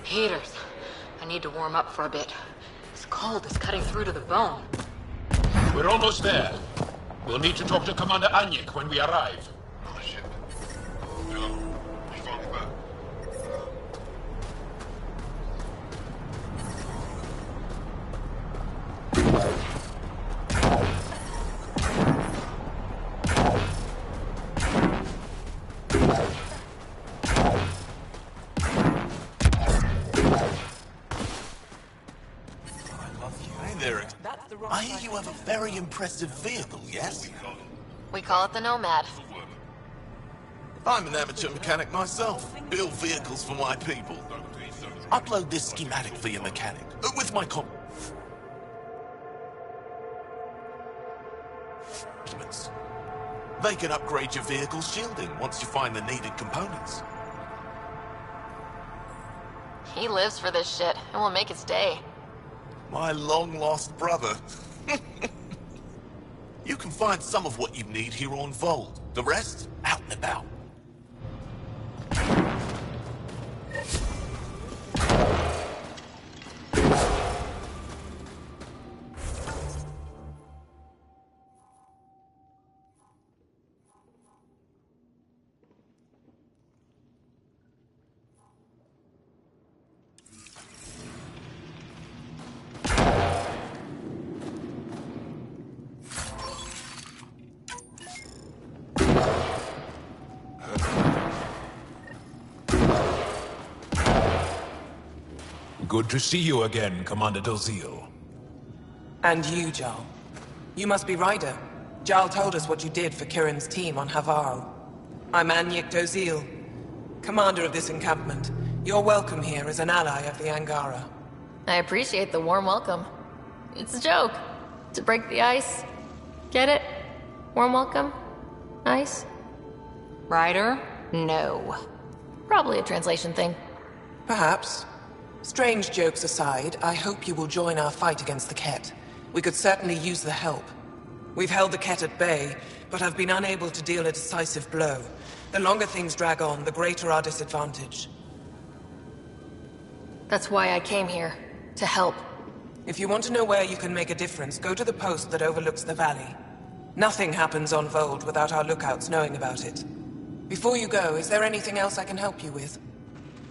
Heaters. I need to warm up for a bit. This cold is cutting through to the bone. We're almost there. We'll need to talk to Commander Anyik when we arrive. On the ship. Hello. We found the map. I hear you have a very impressive vehicle, yes? We call it the Nomad. I'm an amateur mechanic myself. Build vehicles for my people. Upload this schematic for your mechanic, with my compliments. They can upgrade your vehicle's shielding once you find the needed components. He lives for this shit, and will make his day. My long-lost brother. You can find some of what you need here on Vold. The rest, out and about. Good to see you again, Commander Dozil. And you, Jarl. You must be Ryder. Jarl told us what you did for Kirin's team on Havarl. I'm Anyek Dozil, commander of this encampment. You're welcome here as an ally of the Angara. I appreciate the warm welcome. It's a joke. To break the ice. Get it? Warm welcome? Ice? Ryder? No. Probably a translation thing. Perhaps. Strange jokes aside, I hope you will join our fight against the Ket. We could certainly use the help. We've held the Ket at bay, but have been unable to deal a decisive blow. The longer things drag on, the greater our disadvantage. That's why I came here. To help. If you want to know where you can make a difference, go to the post that overlooks the valley. Nothing happens on Vold without our lookouts knowing about it. Before you go, is there anything else I can help you with?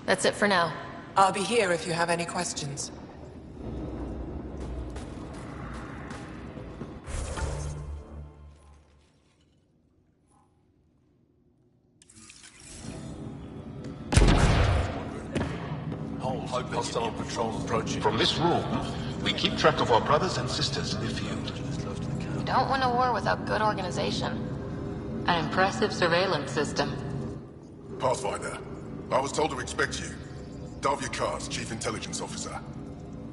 That's it for now. I'll be here if you have any questions. Hostile patrol approaching. From this room, we keep track of our brothers and sisters in the field. You don't win a war without good organization. An impressive surveillance system. Pathfinder, I was told to expect you. Davia Kars, Chief Intelligence Officer.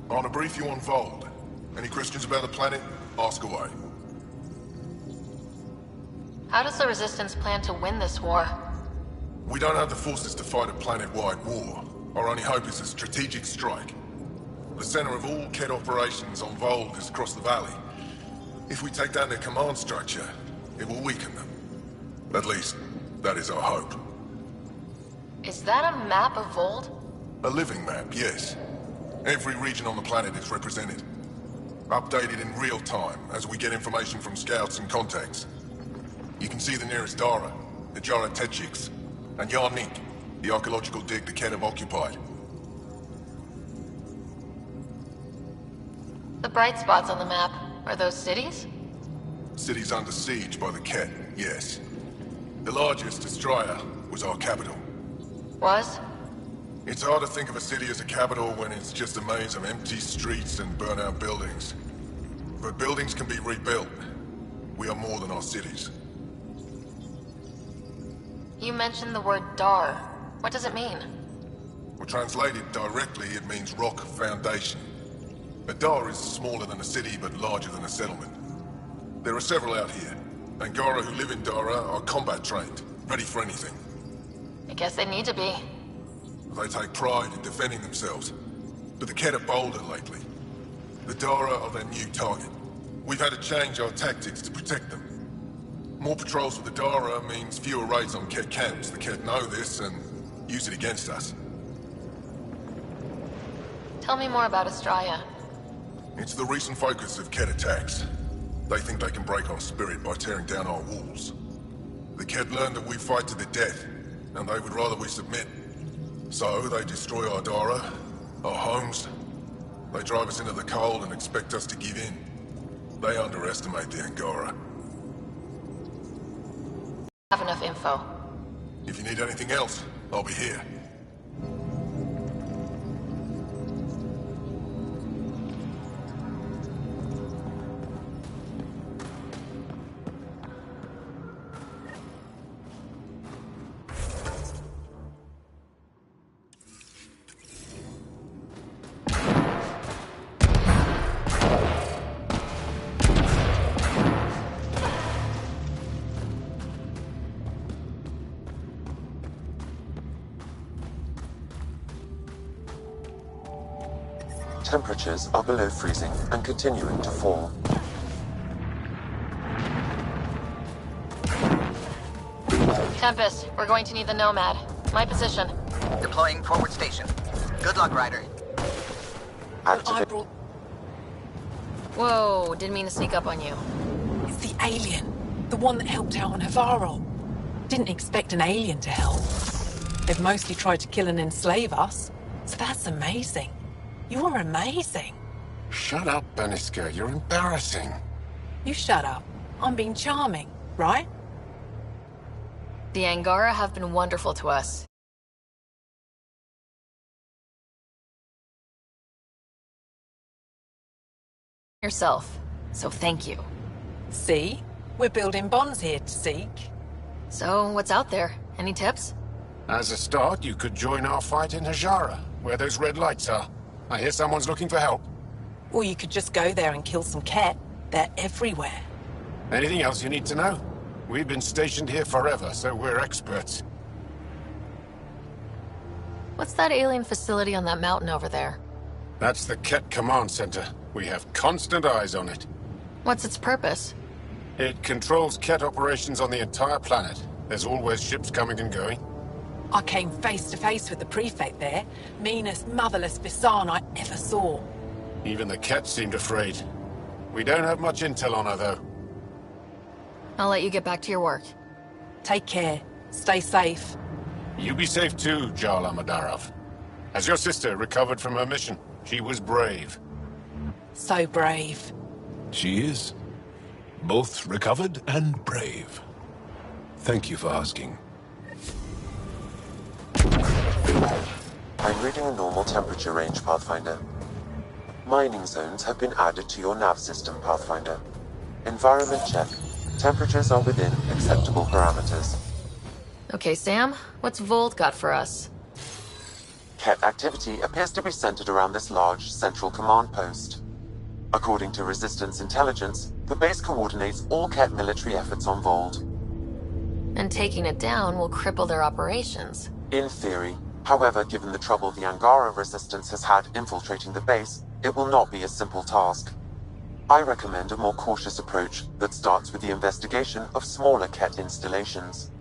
I want to brief you on Vold. Any questions about the planet? Ask away. How does the Resistance plan to win this war? We don't have the forces to fight a planet-wide war. Our only hope is a strategic strike. The center of all Ket operations on Vold is across the valley. If we take down their command structure, it will weaken them. At least, that is our hope. Is that a map of Vold? A living map, yes. Every region on the planet is represented. Updated in real time as we get information from scouts and contacts. You can see the nearest Dara, the Jara Tetchiks, and Yarnik, the archaeological dig the Ket have occupied. The bright spots on the map, are those cities? Cities under siege by the Ket, yes. The largest, Astraea, was our capital. Was? It's hard to think of a city as a capital when it's just a maze of empty streets and burnt-out buildings. But buildings can be rebuilt. We are more than our cities. You mentioned the word Dar. What does it mean? Well, translated directly, it means rock foundation. A Dar is smaller than a city, but larger than a settlement. There are several out here. Angara who live in Dara are combat trained, ready for anything. I guess they need to be. They take pride in defending themselves. But the Ket are bolder lately. The Dara are their new target. We've had to change our tactics to protect them. More patrols with the Dara means fewer raids on Ket camps. The Ket know this and use it against us. Tell me more about Astraea. It's the recent focus of Ket attacks. They think they can break our spirit by tearing down our walls. The Ket learned that we fight to the death, and they would rather we submit. So they destroy our Dara, our homes. They drive us into the cold and expect us to give in. They underestimate the Angara. Have enough info. If you need anything else, I'll be here. Temperatures are below freezing and continuing to fall. Tempest, we're going to need the Nomad. My position. Deploying forward station. Good luck, Ryder. Whoa, didn't mean to sneak up on you. It's the alien. The one that helped out on Havarl. Didn't expect an alien to help. They've mostly tried to kill and enslave us. So that's amazing. You're amazing. Shut up, Beniska. You're embarrassing. You shut up. I'm being charming, right? The Angara have been wonderful to us. yourself, so thank you. See? We're building bonds here to seek. So, what's out there? Any tips? As a start, you could join our fight in Hajara, where those red lights are. I hear someone's looking for help. Or you could just go there and kill some Ket. They're everywhere. Anything else you need to know? We've been stationed here forever, so we're experts. What's that alien facility on that mountain over there? That's the Ket Command Center. We have constant eyes on it. What's its purpose? It controls Ket operations on the entire planet. There's always ships coming and going. I came face to face with the prefect there. Meanest, motherless Bisan I ever saw. Even the Ket seemed afraid. We don't have much intel on her, though. I'll let you get back to your work. Take care. Stay safe. You be safe too, Jarl Amadarov. Has your sister recovered from her mission? She was brave. So brave. She is. Both recovered and brave. Thank you for asking. I'm reading a normal temperature range, Pathfinder. Mining zones have been added to your nav system, Pathfinder. Environment check. Temperatures are within acceptable parameters. Okay, Sam, what's Volt got for us? Ket activity appears to be centered around this large central command post. According to Resistance intelligence, the base coordinates all Ket military efforts on Volt. And taking it down will cripple their operations. In theory. However, given the trouble the Angara Resistance has had infiltrating the base, it will not be a simple task. I recommend a more cautious approach that starts with the investigation of smaller Ket installations.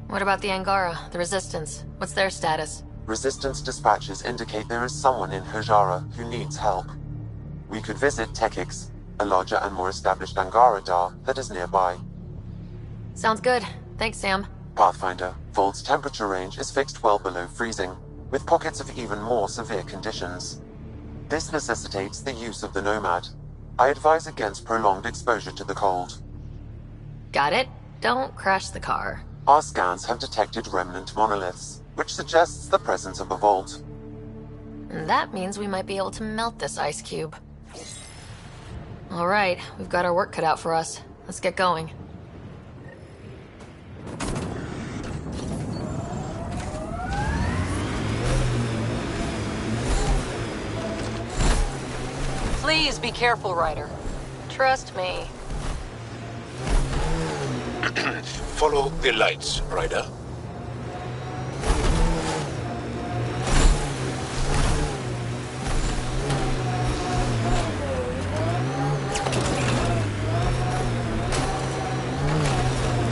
What about the Angara, the Resistance? What's their status? Resistance dispatches indicate there is someone in Hajara who needs help. We could visit Tekix, a larger and more established Angara Dar that is nearby. Sounds good. Thanks, Sam. Pathfinder, Volt's temperature range is fixed well below freezing, with pockets of even more severe conditions. This necessitates the use of the Nomad. I advise against prolonged exposure to the cold. Got it. Don't crash the car. Our scans have detected remnant monoliths, which suggests the presence of a vault. And that means we might be able to melt this ice cube. All right, we've got our work cut out for us. Let's get going. Please be careful, Ryder. Trust me. Follow the lights, Ryder.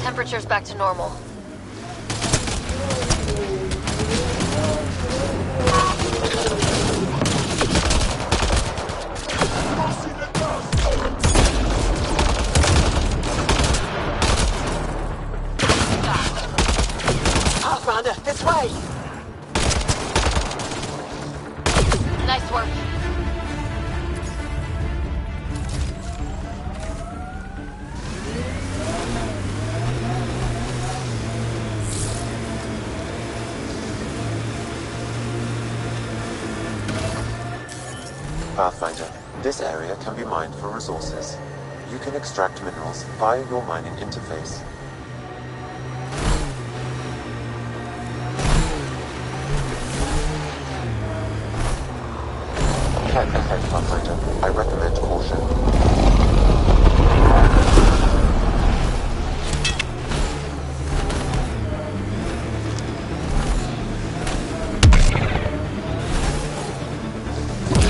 Temperature's back to normal. Pathfinder, this way! Nice work. Pathfinder, this area can be mined for resources. You can extract minerals via your mining interface. Head ahead, Pathfinder. I recommend caution.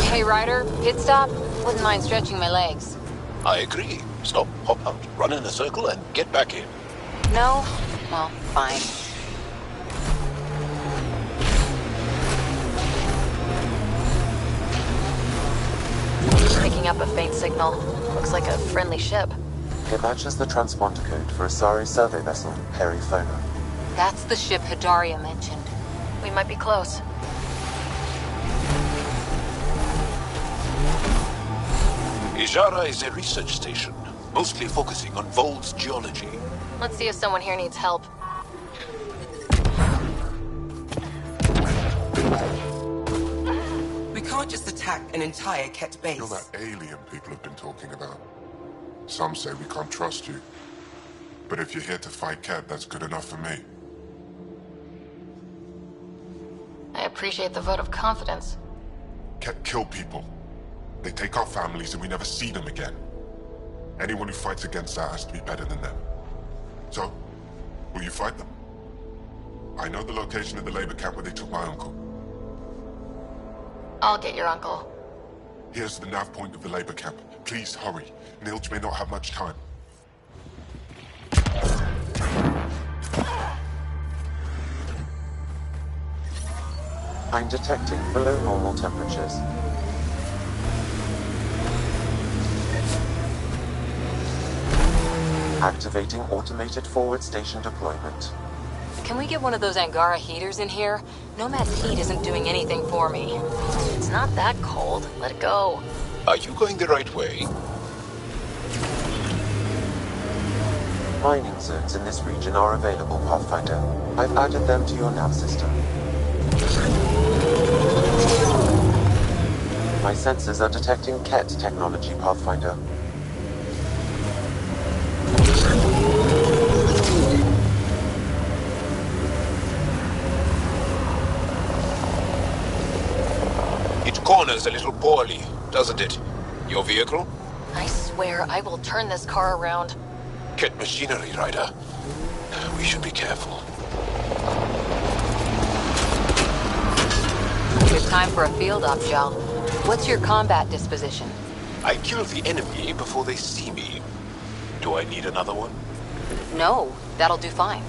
Hey, Ryder, pit stop? Wouldn't mind stretching my legs. I agree. Stop, hop out, run in a circle, and get back in. No? Well, fine. Picking up a faint signal. Looks like a friendly ship. It matches the transponder code for a Asari survey vessel, Perifona. That's the ship Hadaria mentioned. We might be close. Ijara is a research station, mostly focusing on Vol's geology. Let's see if someone here needs help. We can't can't just attack an entire Ket base. You're that alien people have been talking about. Some say we can't trust you. But if you're here to fight Ket, that's good enough for me. I appreciate the vote of confidence. Ket kill people. They take our families and we never see them again. Anyone who fights against that has to be better than them. So, will you fight them? I know the location of the labor camp where they took my uncle. I'll get your uncle. Here's the nav point of the labor camp. Please hurry. Nilj may not have much time. I'm detecting below normal temperatures. Activating automated forward station deployment. Can we get one of those Angara heaters in here? Nomad's heat isn't doing anything for me. It's not that cold. Let it go. Are you going the right way? Mining zones in this region are available, Pathfinder. I've added them to your nav system. My sensors are detecting Ket technology, Pathfinder. It corners a little poorly, doesn't it? Your vehicle? I swear I will turn this car around. Ket machinery, Ryder. We should be careful. It's time for a field op, Jal. What's your combat disposition? I kill the enemy before they see me. Do I need another one? No, that'll do fine.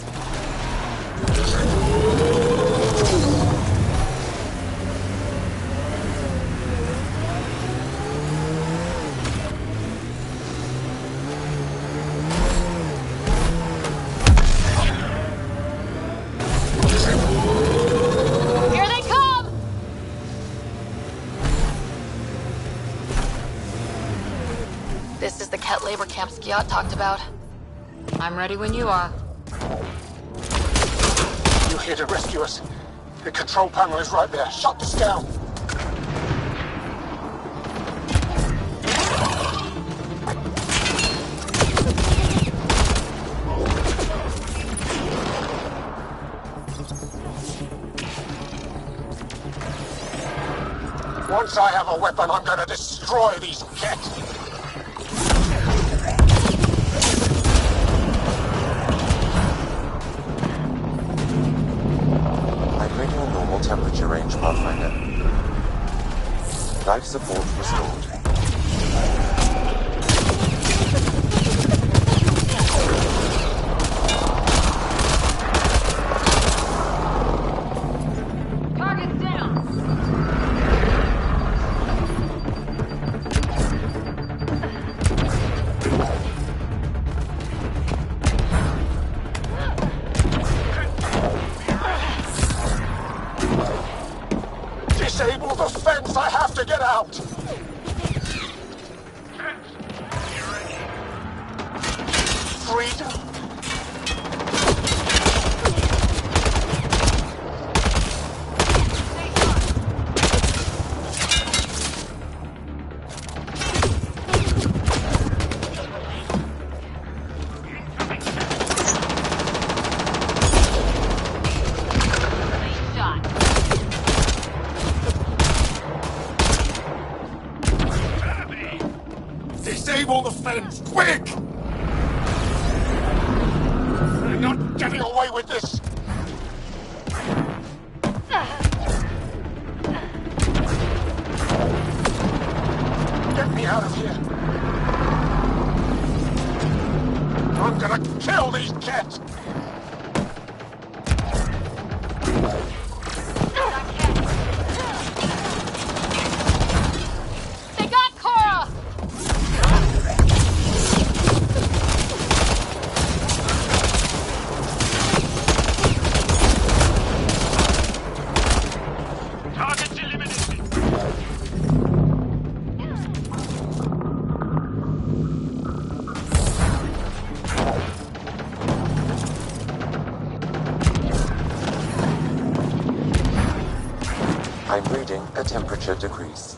Here they come! This is the Ket labor camp Skiot talked about. I'm ready when you are. You're here to rescue us. The control panel is right there. Shut this down. Once I have a weapon, I'm gonna destroy these Ket. Temperature range, Pathfinder. Life support restored. Target down! Disable the fence! I have to get out! Freedom! Disable the fence, quick! You're not getting away with this! Get me out of here! I'm gonna kill these Ket! They got Cora! Targets eliminated! Reading a temperature decrease.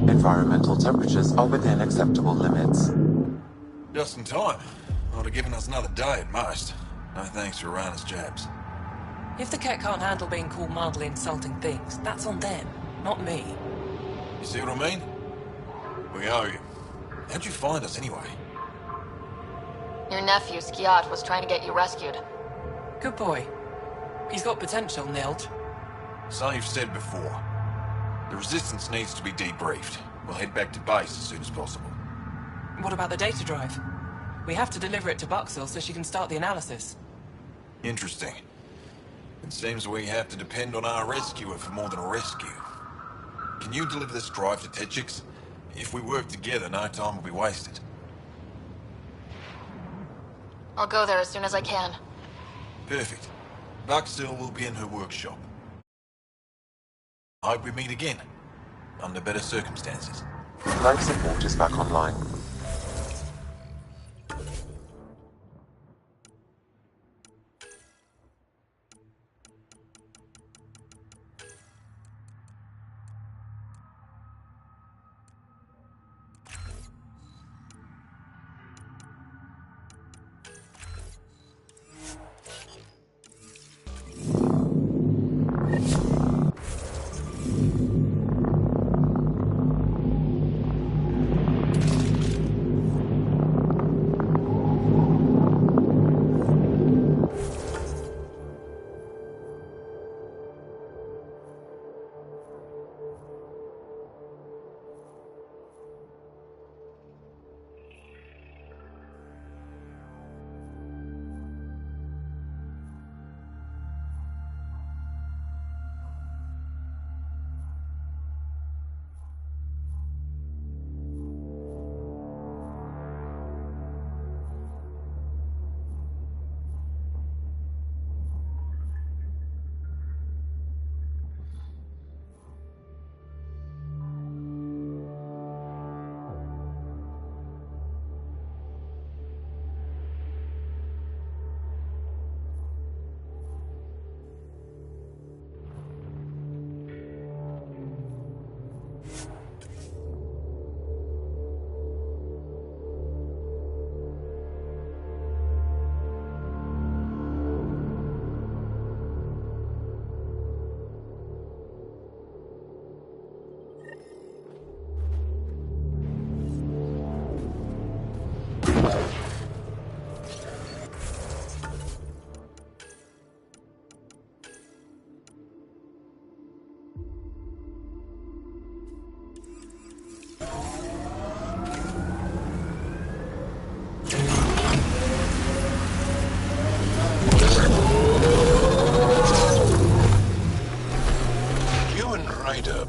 Environmental temperatures are within acceptable limits. Just in time. Would have given us another day at most. No thanks for Rana's jabs. If the cat can't handle being called mildly insulting things, that's on them, not me. You see what I mean? We owe you. How'd you find us anyway? Your nephew, Skiat, was trying to get you rescued. Good boy. He's got potential, Nilt. So you've said before. The Resistance needs to be debriefed. We'll head back to base as soon as possible. What about the data drive? We have to deliver it to Buxel so she can start the analysis. Interesting. It seems we have to depend on our rescuer for more than a rescue. Can you deliver this drive to Tetchix? If we work together, no time will be wasted. I'll go there as soon as I can. Perfect. Buxel will be in her workshop. I hope we meet again. Under better circumstances. Life support is back online.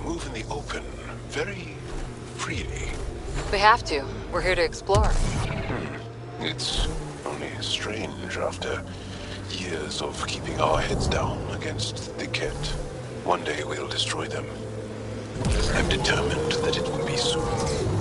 Move in the open very freely. We have to. We're here to explore. It's only strange after years of keeping our heads down against the Ket. One day we'll destroy them. I'm determined that it will be soon.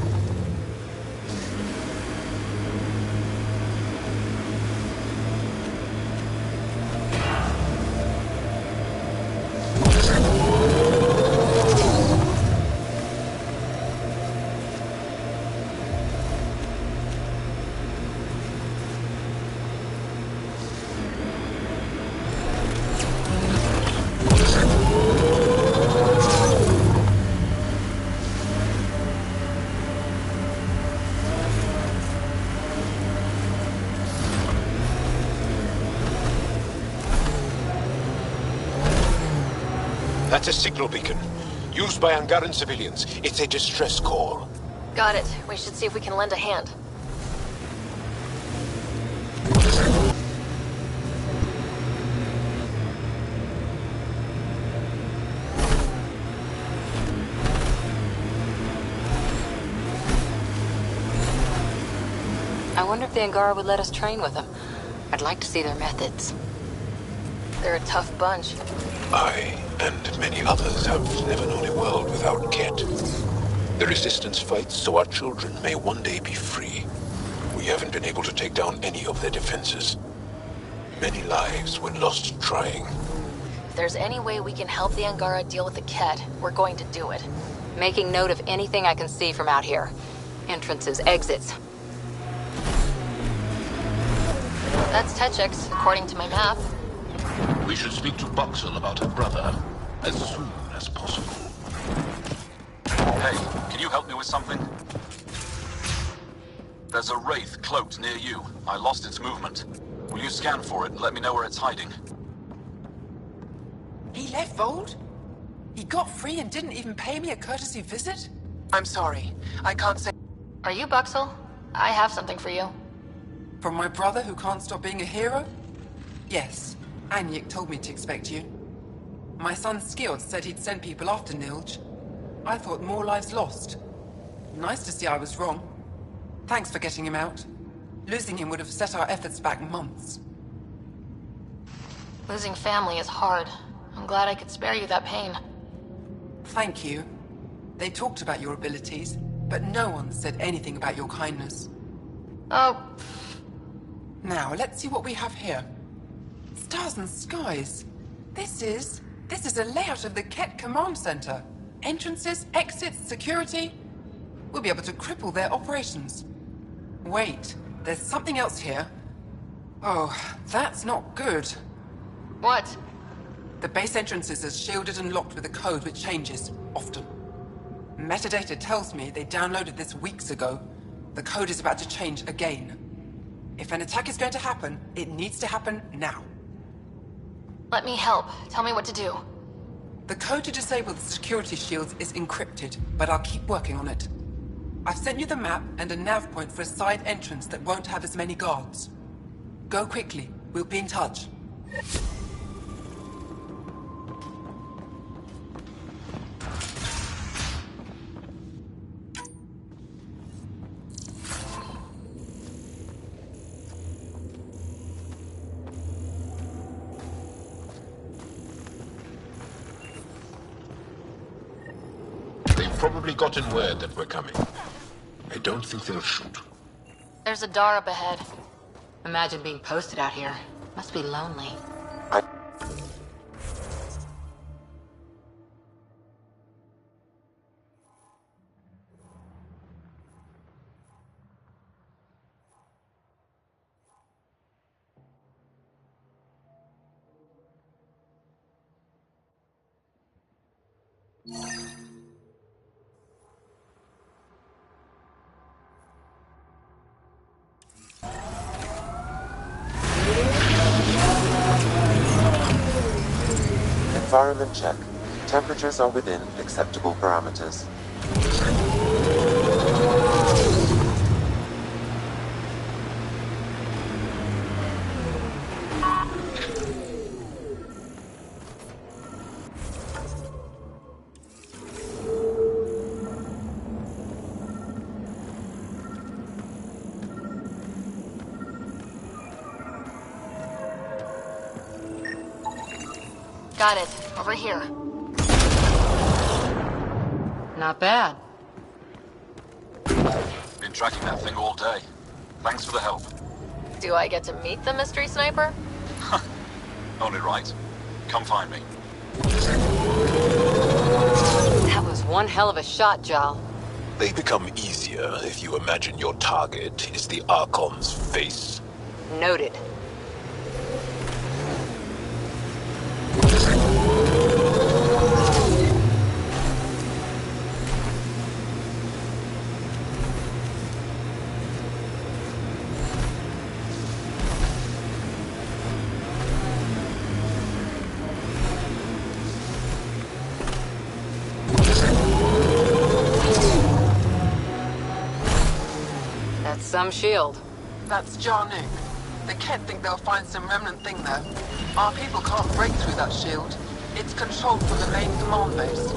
That's a signal beacon, used by Angaran civilians. It's a distress call. Got it. We should see if we can lend a hand. I wonder if the Angara would let us train with them. I'd like to see their methods. They're a tough bunch. I and many others have never known a world without Ket. The Resistance fights so our children may one day be free. We haven't been able to take down any of their defenses. Many lives were lost trying. If there's any way we can help the Angara deal with the Ket, we're going to do it. Making note of anything I can see from out here. Entrances, exits. That's Techix, according to my map. We should speak to Boxel about her brother as soon as possible. Hey, can you help me with something? There's a wraith cloaked near you. I lost its movement. Will you scan for it and let me know where it's hiding? He left Vold? He got free and didn't even pay me a courtesy visit? I'm sorry. I can't say... Are you Boxel? I have something for you. From my brother who can't stop being a hero? Yes. Anyik told me to expect you. My son Skjord said he'd send people after Nilj. I thought more lives lost. Nice to see I was wrong. Thanks for getting him out. Losing him would have set our efforts back months. Losing family is hard. I'm glad I could spare you that pain. Thank you. They talked about your abilities, but no one said anything about your kindness. Oh. Now, let's see what we have here. Stars and skies. This is a layout of the Ket Command Center. Entrances, exits, security. We'll be able to cripple their operations. Wait, there's something else here. Oh, that's not good. What? The base entrances are shielded and locked with a code which changes, often. Metadata tells me they downloaded this weeks ago. The code is about to change again. If an attack is going to happen, it needs to happen now. Let me help. Tell me what to do. The code to disable the security shields is encrypted, but I'll keep working on it. I've sent you the map and a nav point for a side entrance that won't have as many guards. Go quickly. We'll be in touch. Probably gotten word that we're coming. I don't think they'll shoot. There's a door up ahead. Imagine being posted out here. Must be lonely. Environment check. Temperatures are within acceptable parameters. Got it. Over here. Not bad. Been tracking that thing all day. Thanks for the help. Do I get to meet the mystery sniper? Only right. Come find me. That was one hell of a shot, Jal. They become easier if you imagine your target is the Archon's face. Noted. Some shield. That's Jarnuk. The Ket think they'll find some remnant thing there. Our people can't break through that shield. It's controlled from the main command base.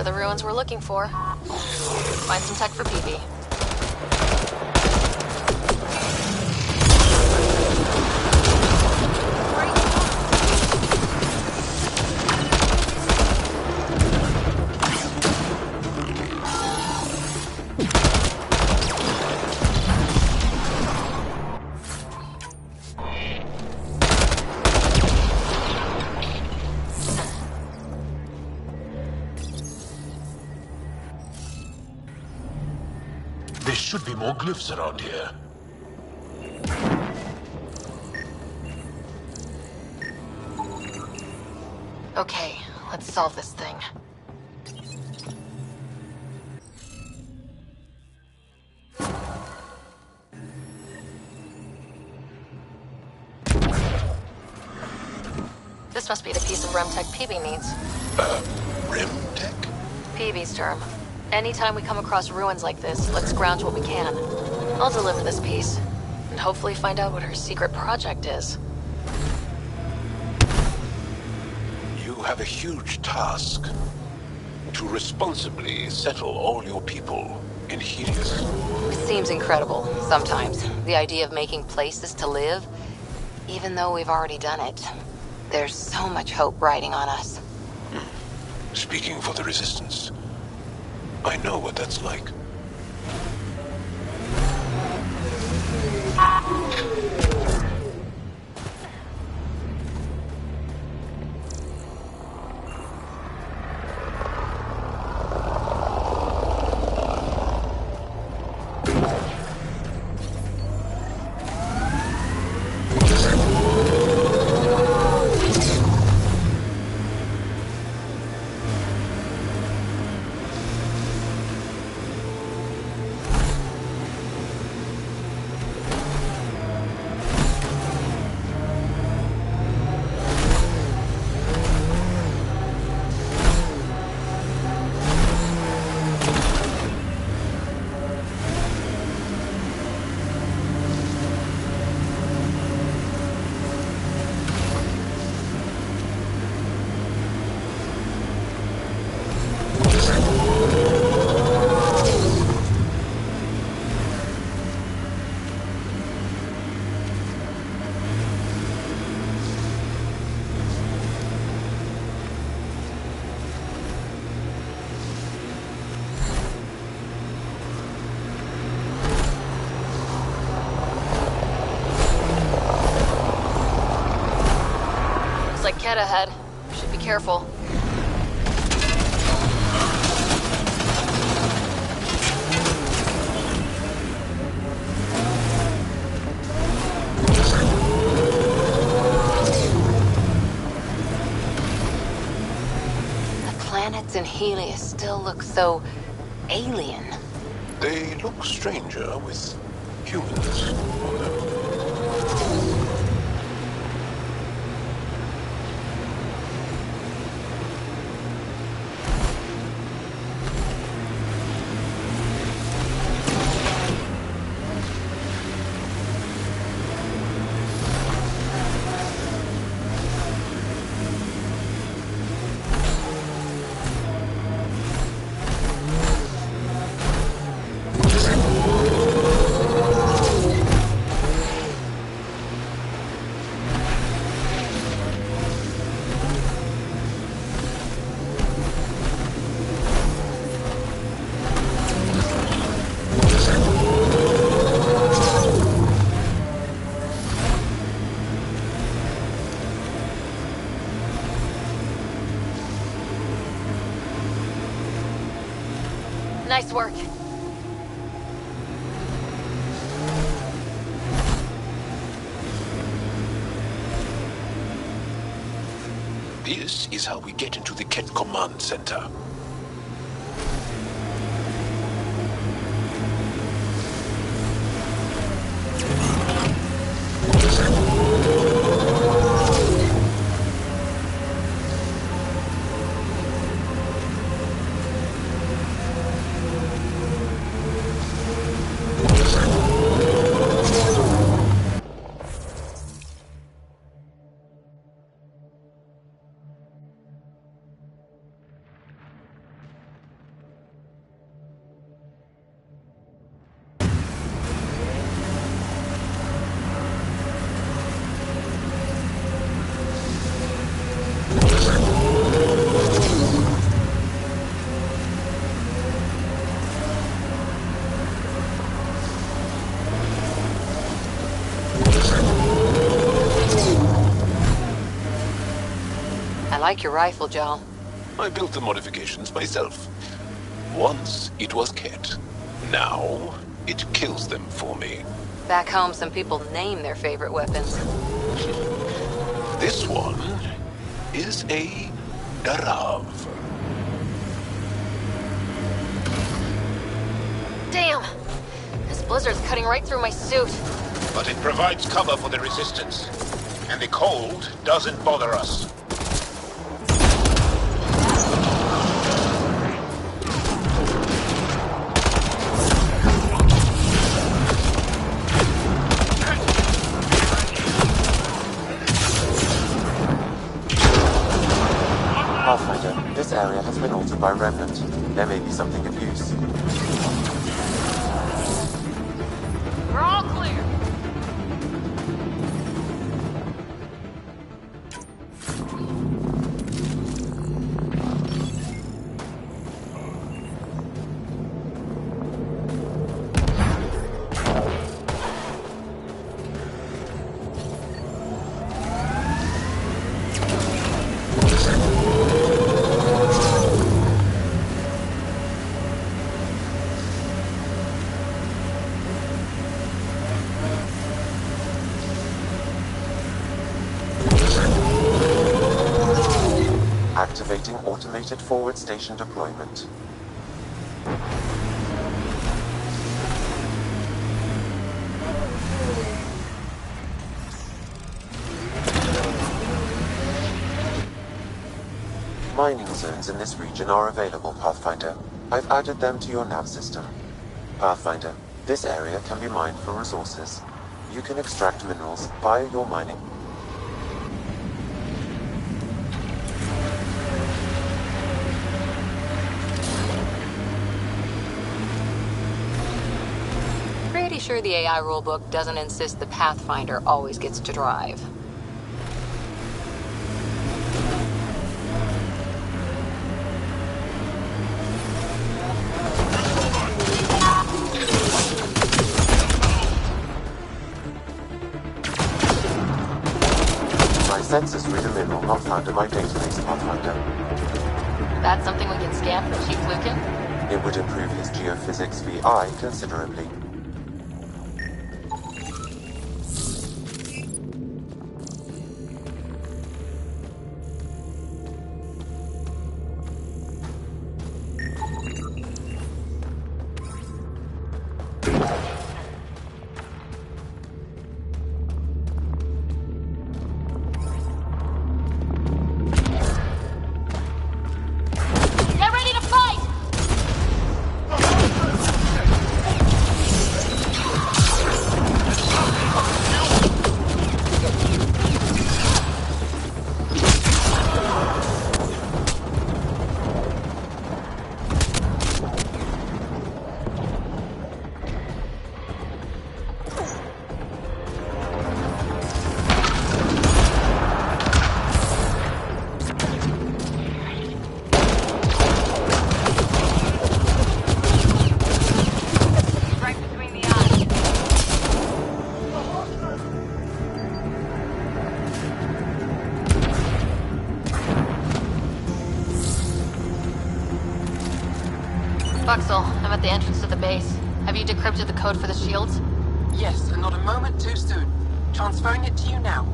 the ruins we're looking for. Find some tech for PB. There should be more glyphs around here. Okay, let's solve this thing. This must be the piece of Remtech PB needs. Remtech? PB's term. Anytime we come across ruins like this, let's scrounge what we can. I'll deliver this piece, and hopefully find out what her secret project is. You have a huge task. To responsibly settle all your people in Helios. Seems incredible, sometimes. The idea of making places to live, even though we've already done it. There's so much hope riding on us. Speaking for the Resistance, I know what that's like. Like Ket ahead. Should be careful. The planets in Helios still look so alien. They look stranger with humans on them. Nice work. This is how we get into the Ket Command Center. like your rifle, Joel. I built the modifications myself. Once it was Ket. Now it kills them for me. Back home, some people name their favorite weapons. This one is a Darav. Damn! This blizzard's cutting right through my suit. But it provides cover for the resistance. And the cold doesn't bother us. Pathfinder, this area has been altered by Remnant. There may be something of use. We're all clear. Activating automated forward station deployment. Mining zones in this region are available, Pathfinder. I've added them to your nav system. Pathfinder, this area can be mined for resources. You can extract minerals via your mining. Pretty sure the AI rulebook doesn't insist the Pathfinder always gets to drive. My sensors read a mineral not found in my database, Pathfinder. That's something we can scan for Chief Lucan? It would improve his geophysics VI considerably. Get ready to fight! Buxel, I'm at the entrance to the base. Have you decrypted the code for the shields? Yes, and not a moment too soon. Transferring it to you now.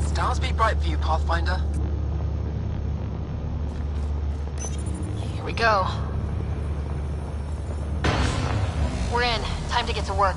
Stars be bright for you, Pathfinder. Here we go. We're in. Time to get to work.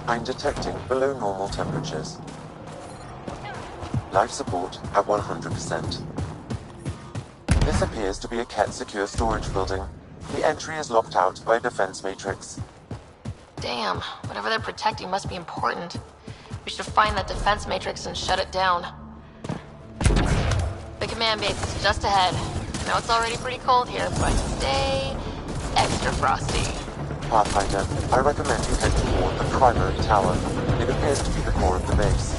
I'm detecting below normal temperatures. Life support at 100%. This appears to be a Ket secure storage building. The entry is locked out by a defense matrix. Damn, whatever they're protecting must be important. We should find that defense matrix and shut it down. The command base is just ahead. I know it's already pretty cold here, but stay extra frosty. Pathfinder, I recommend you head toward the primary tower. It appears to be the core of the base.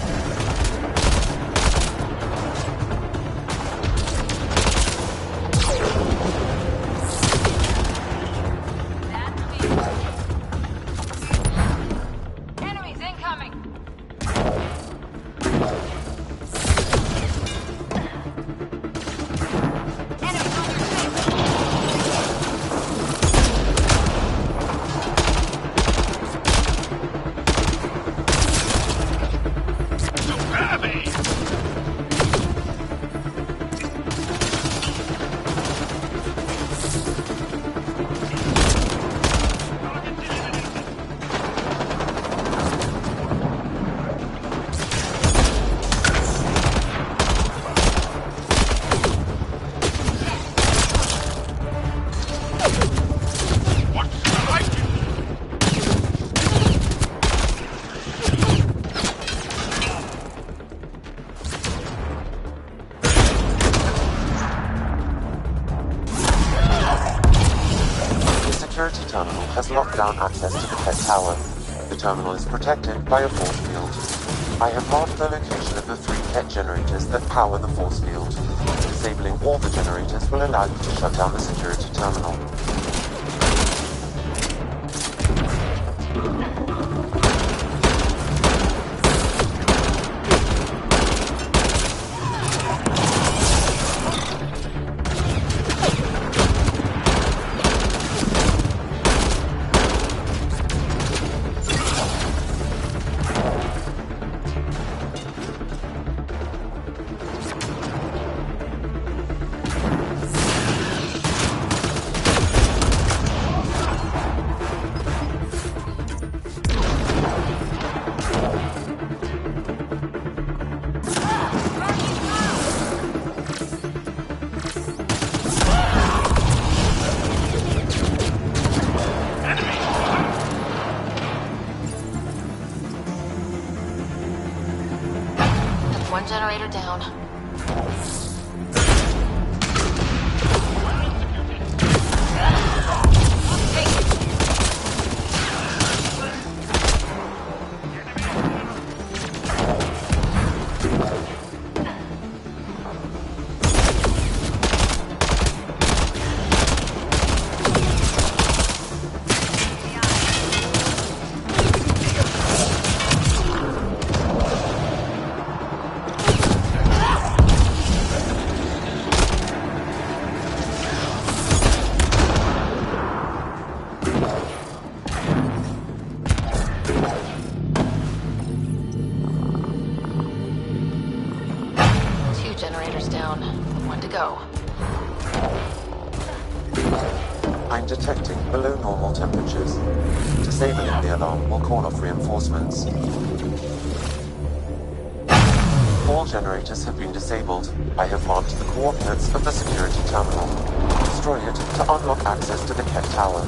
Enemies incoming! Has locked down access to the Ket Tower. The terminal is protected by a force field. I have marked the location of the 3 Ket generators that power the force field. Disabling all the generators will allow you to shut down the security terminal. One generator down. I'm detecting below normal temperatures. Disabling the alarm will call off reinforcements. All generators have been disabled. I have marked the coordinates of the security terminal. Destroy it to unlock access to the Ket Tower.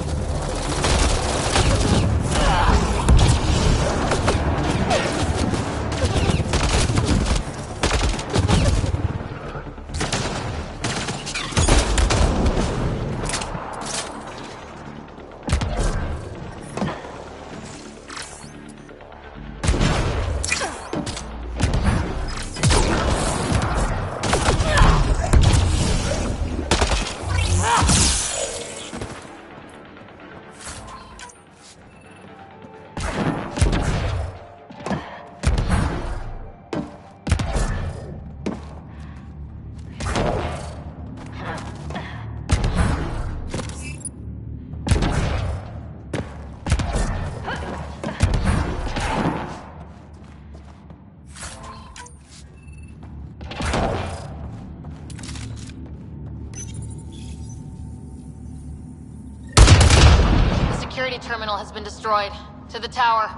Terminal has been destroyed. To the tower.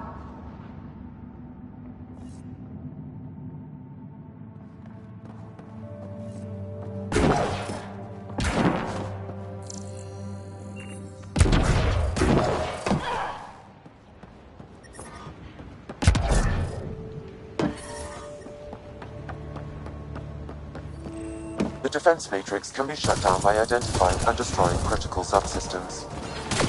The defense matrix can be shut down by identifying and destroying critical subsystems.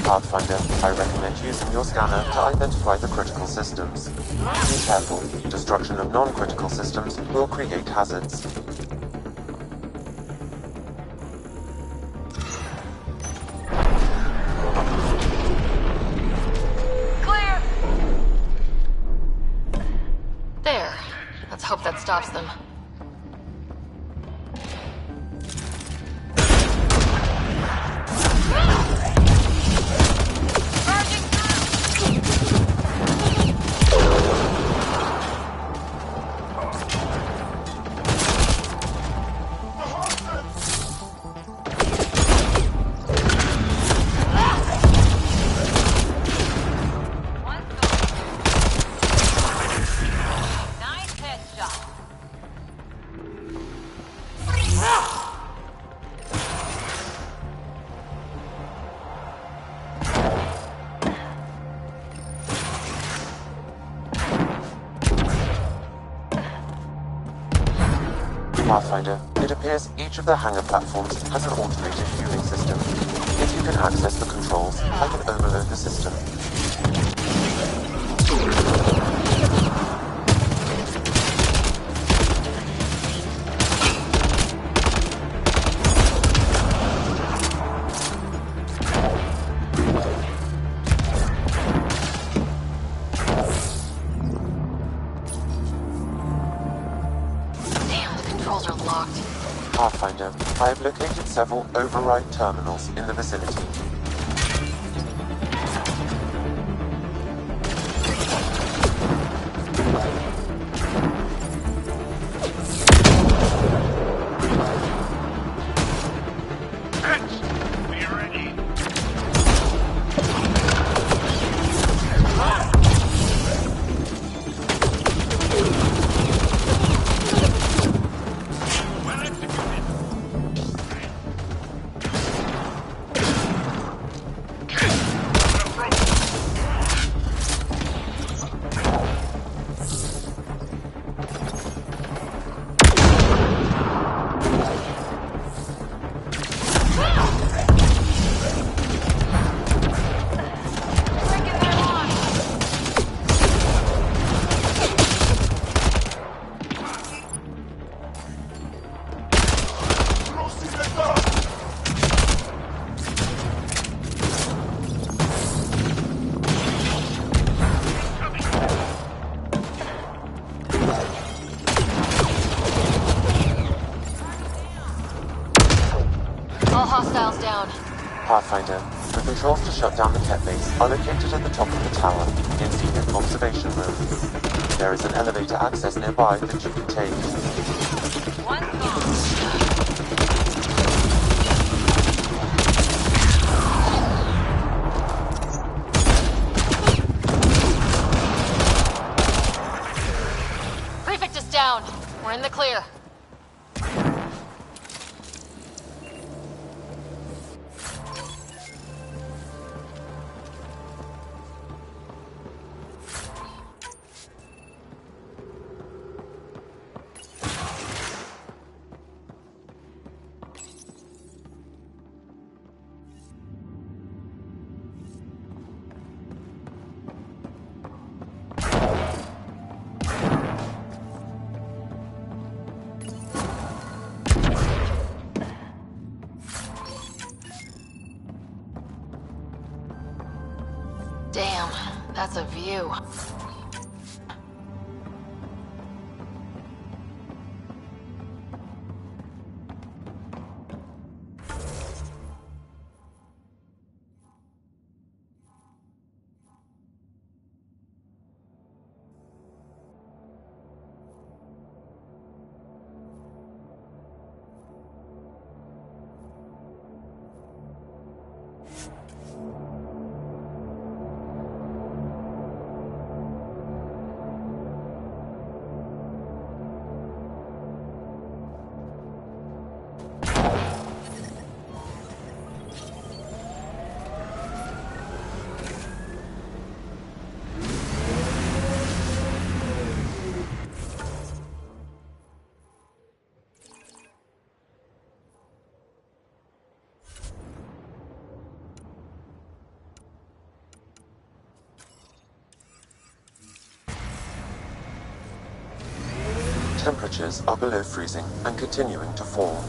Pathfinder, I recommend using your scanner to identify the critical systems. Be careful, destruction of non-critical systems will create hazards. Clear! There. Let's hope that stops them. Pathfinder, it appears each of the hangar platforms has an automated fueling system. If you can access the controls, I can overload the system. Pathfinder, I have located several override terminals in the vicinity. Hostiles down. Pathfinder, the controls to shut down the Ket base are located at the top of the tower, in the observation room. There is an elevator access nearby that you can take. Prefect is down. We're in the clear. Damn, that's a view. Temperatures are below freezing and continuing to fall.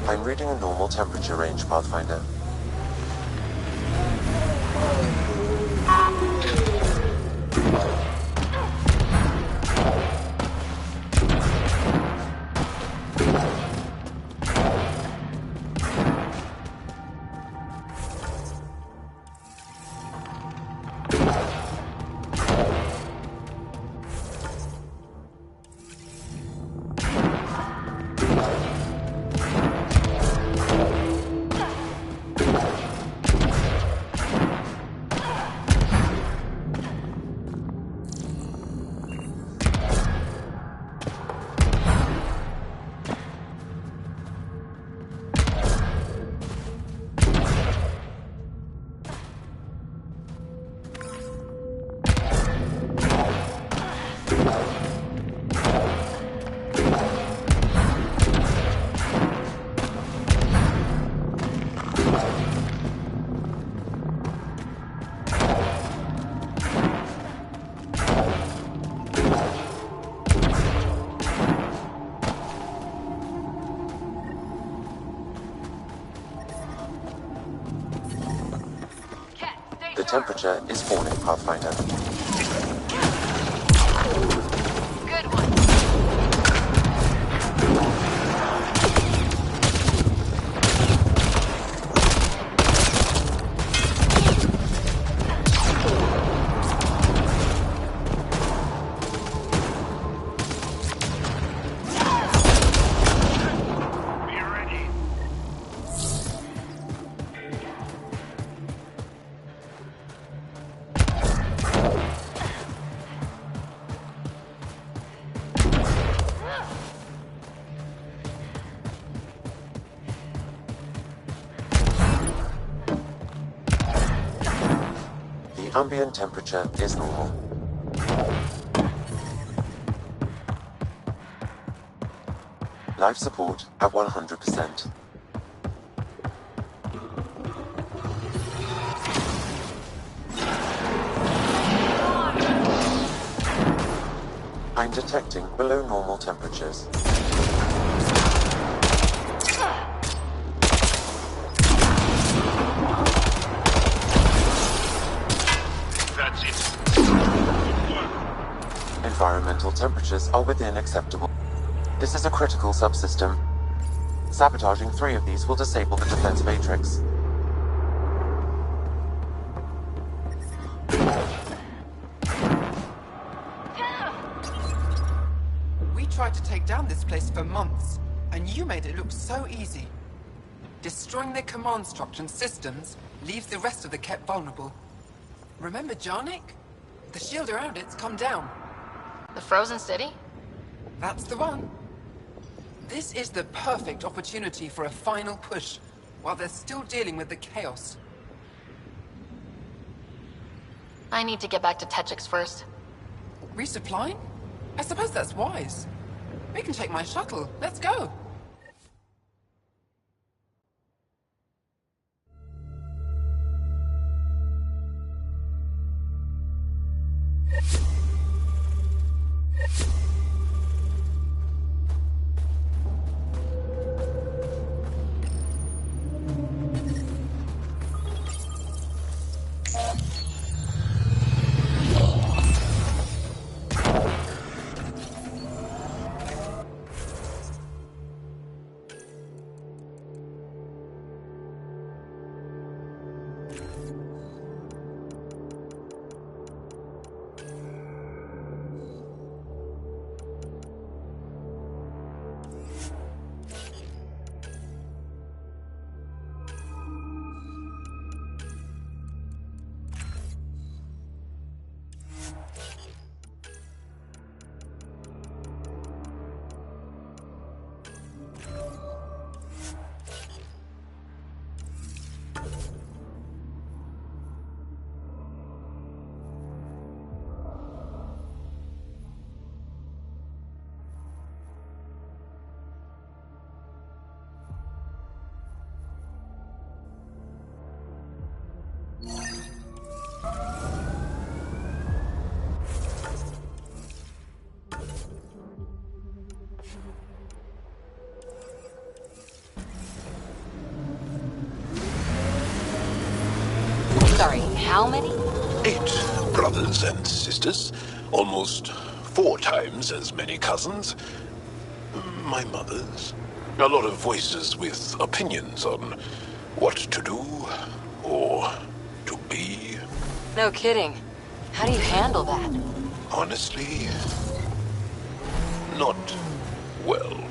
I'm reading a normal temperature range, Pathfinder. The temperature is falling, Pathfinder. Good one. Ambient temperature is normal. Life support at 100%. I'm detecting below normal temperatures. Environmental temperatures are within acceptable. This is a critical subsystem. Sabotaging 3 of these will disable the defense matrix. We tried to take down this place for months, and you made it look so easy. Destroying their command structure and systems leaves the rest of the Ket vulnerable. Remember Jarnik? The shield around it's come down. The frozen city? That's the one. This is the perfect opportunity for a final push, while they're still dealing with the chaos. I need to get back to Techix first. Resupplying? I suppose that's wise. We can take my shuttle. Let's go. how many? 8 brothers and sisters. Almost 4 times as many cousins. My mother's. A lot of voices with opinions on what to do, or to be. No kidding. How do you handle that? Honestly, not well.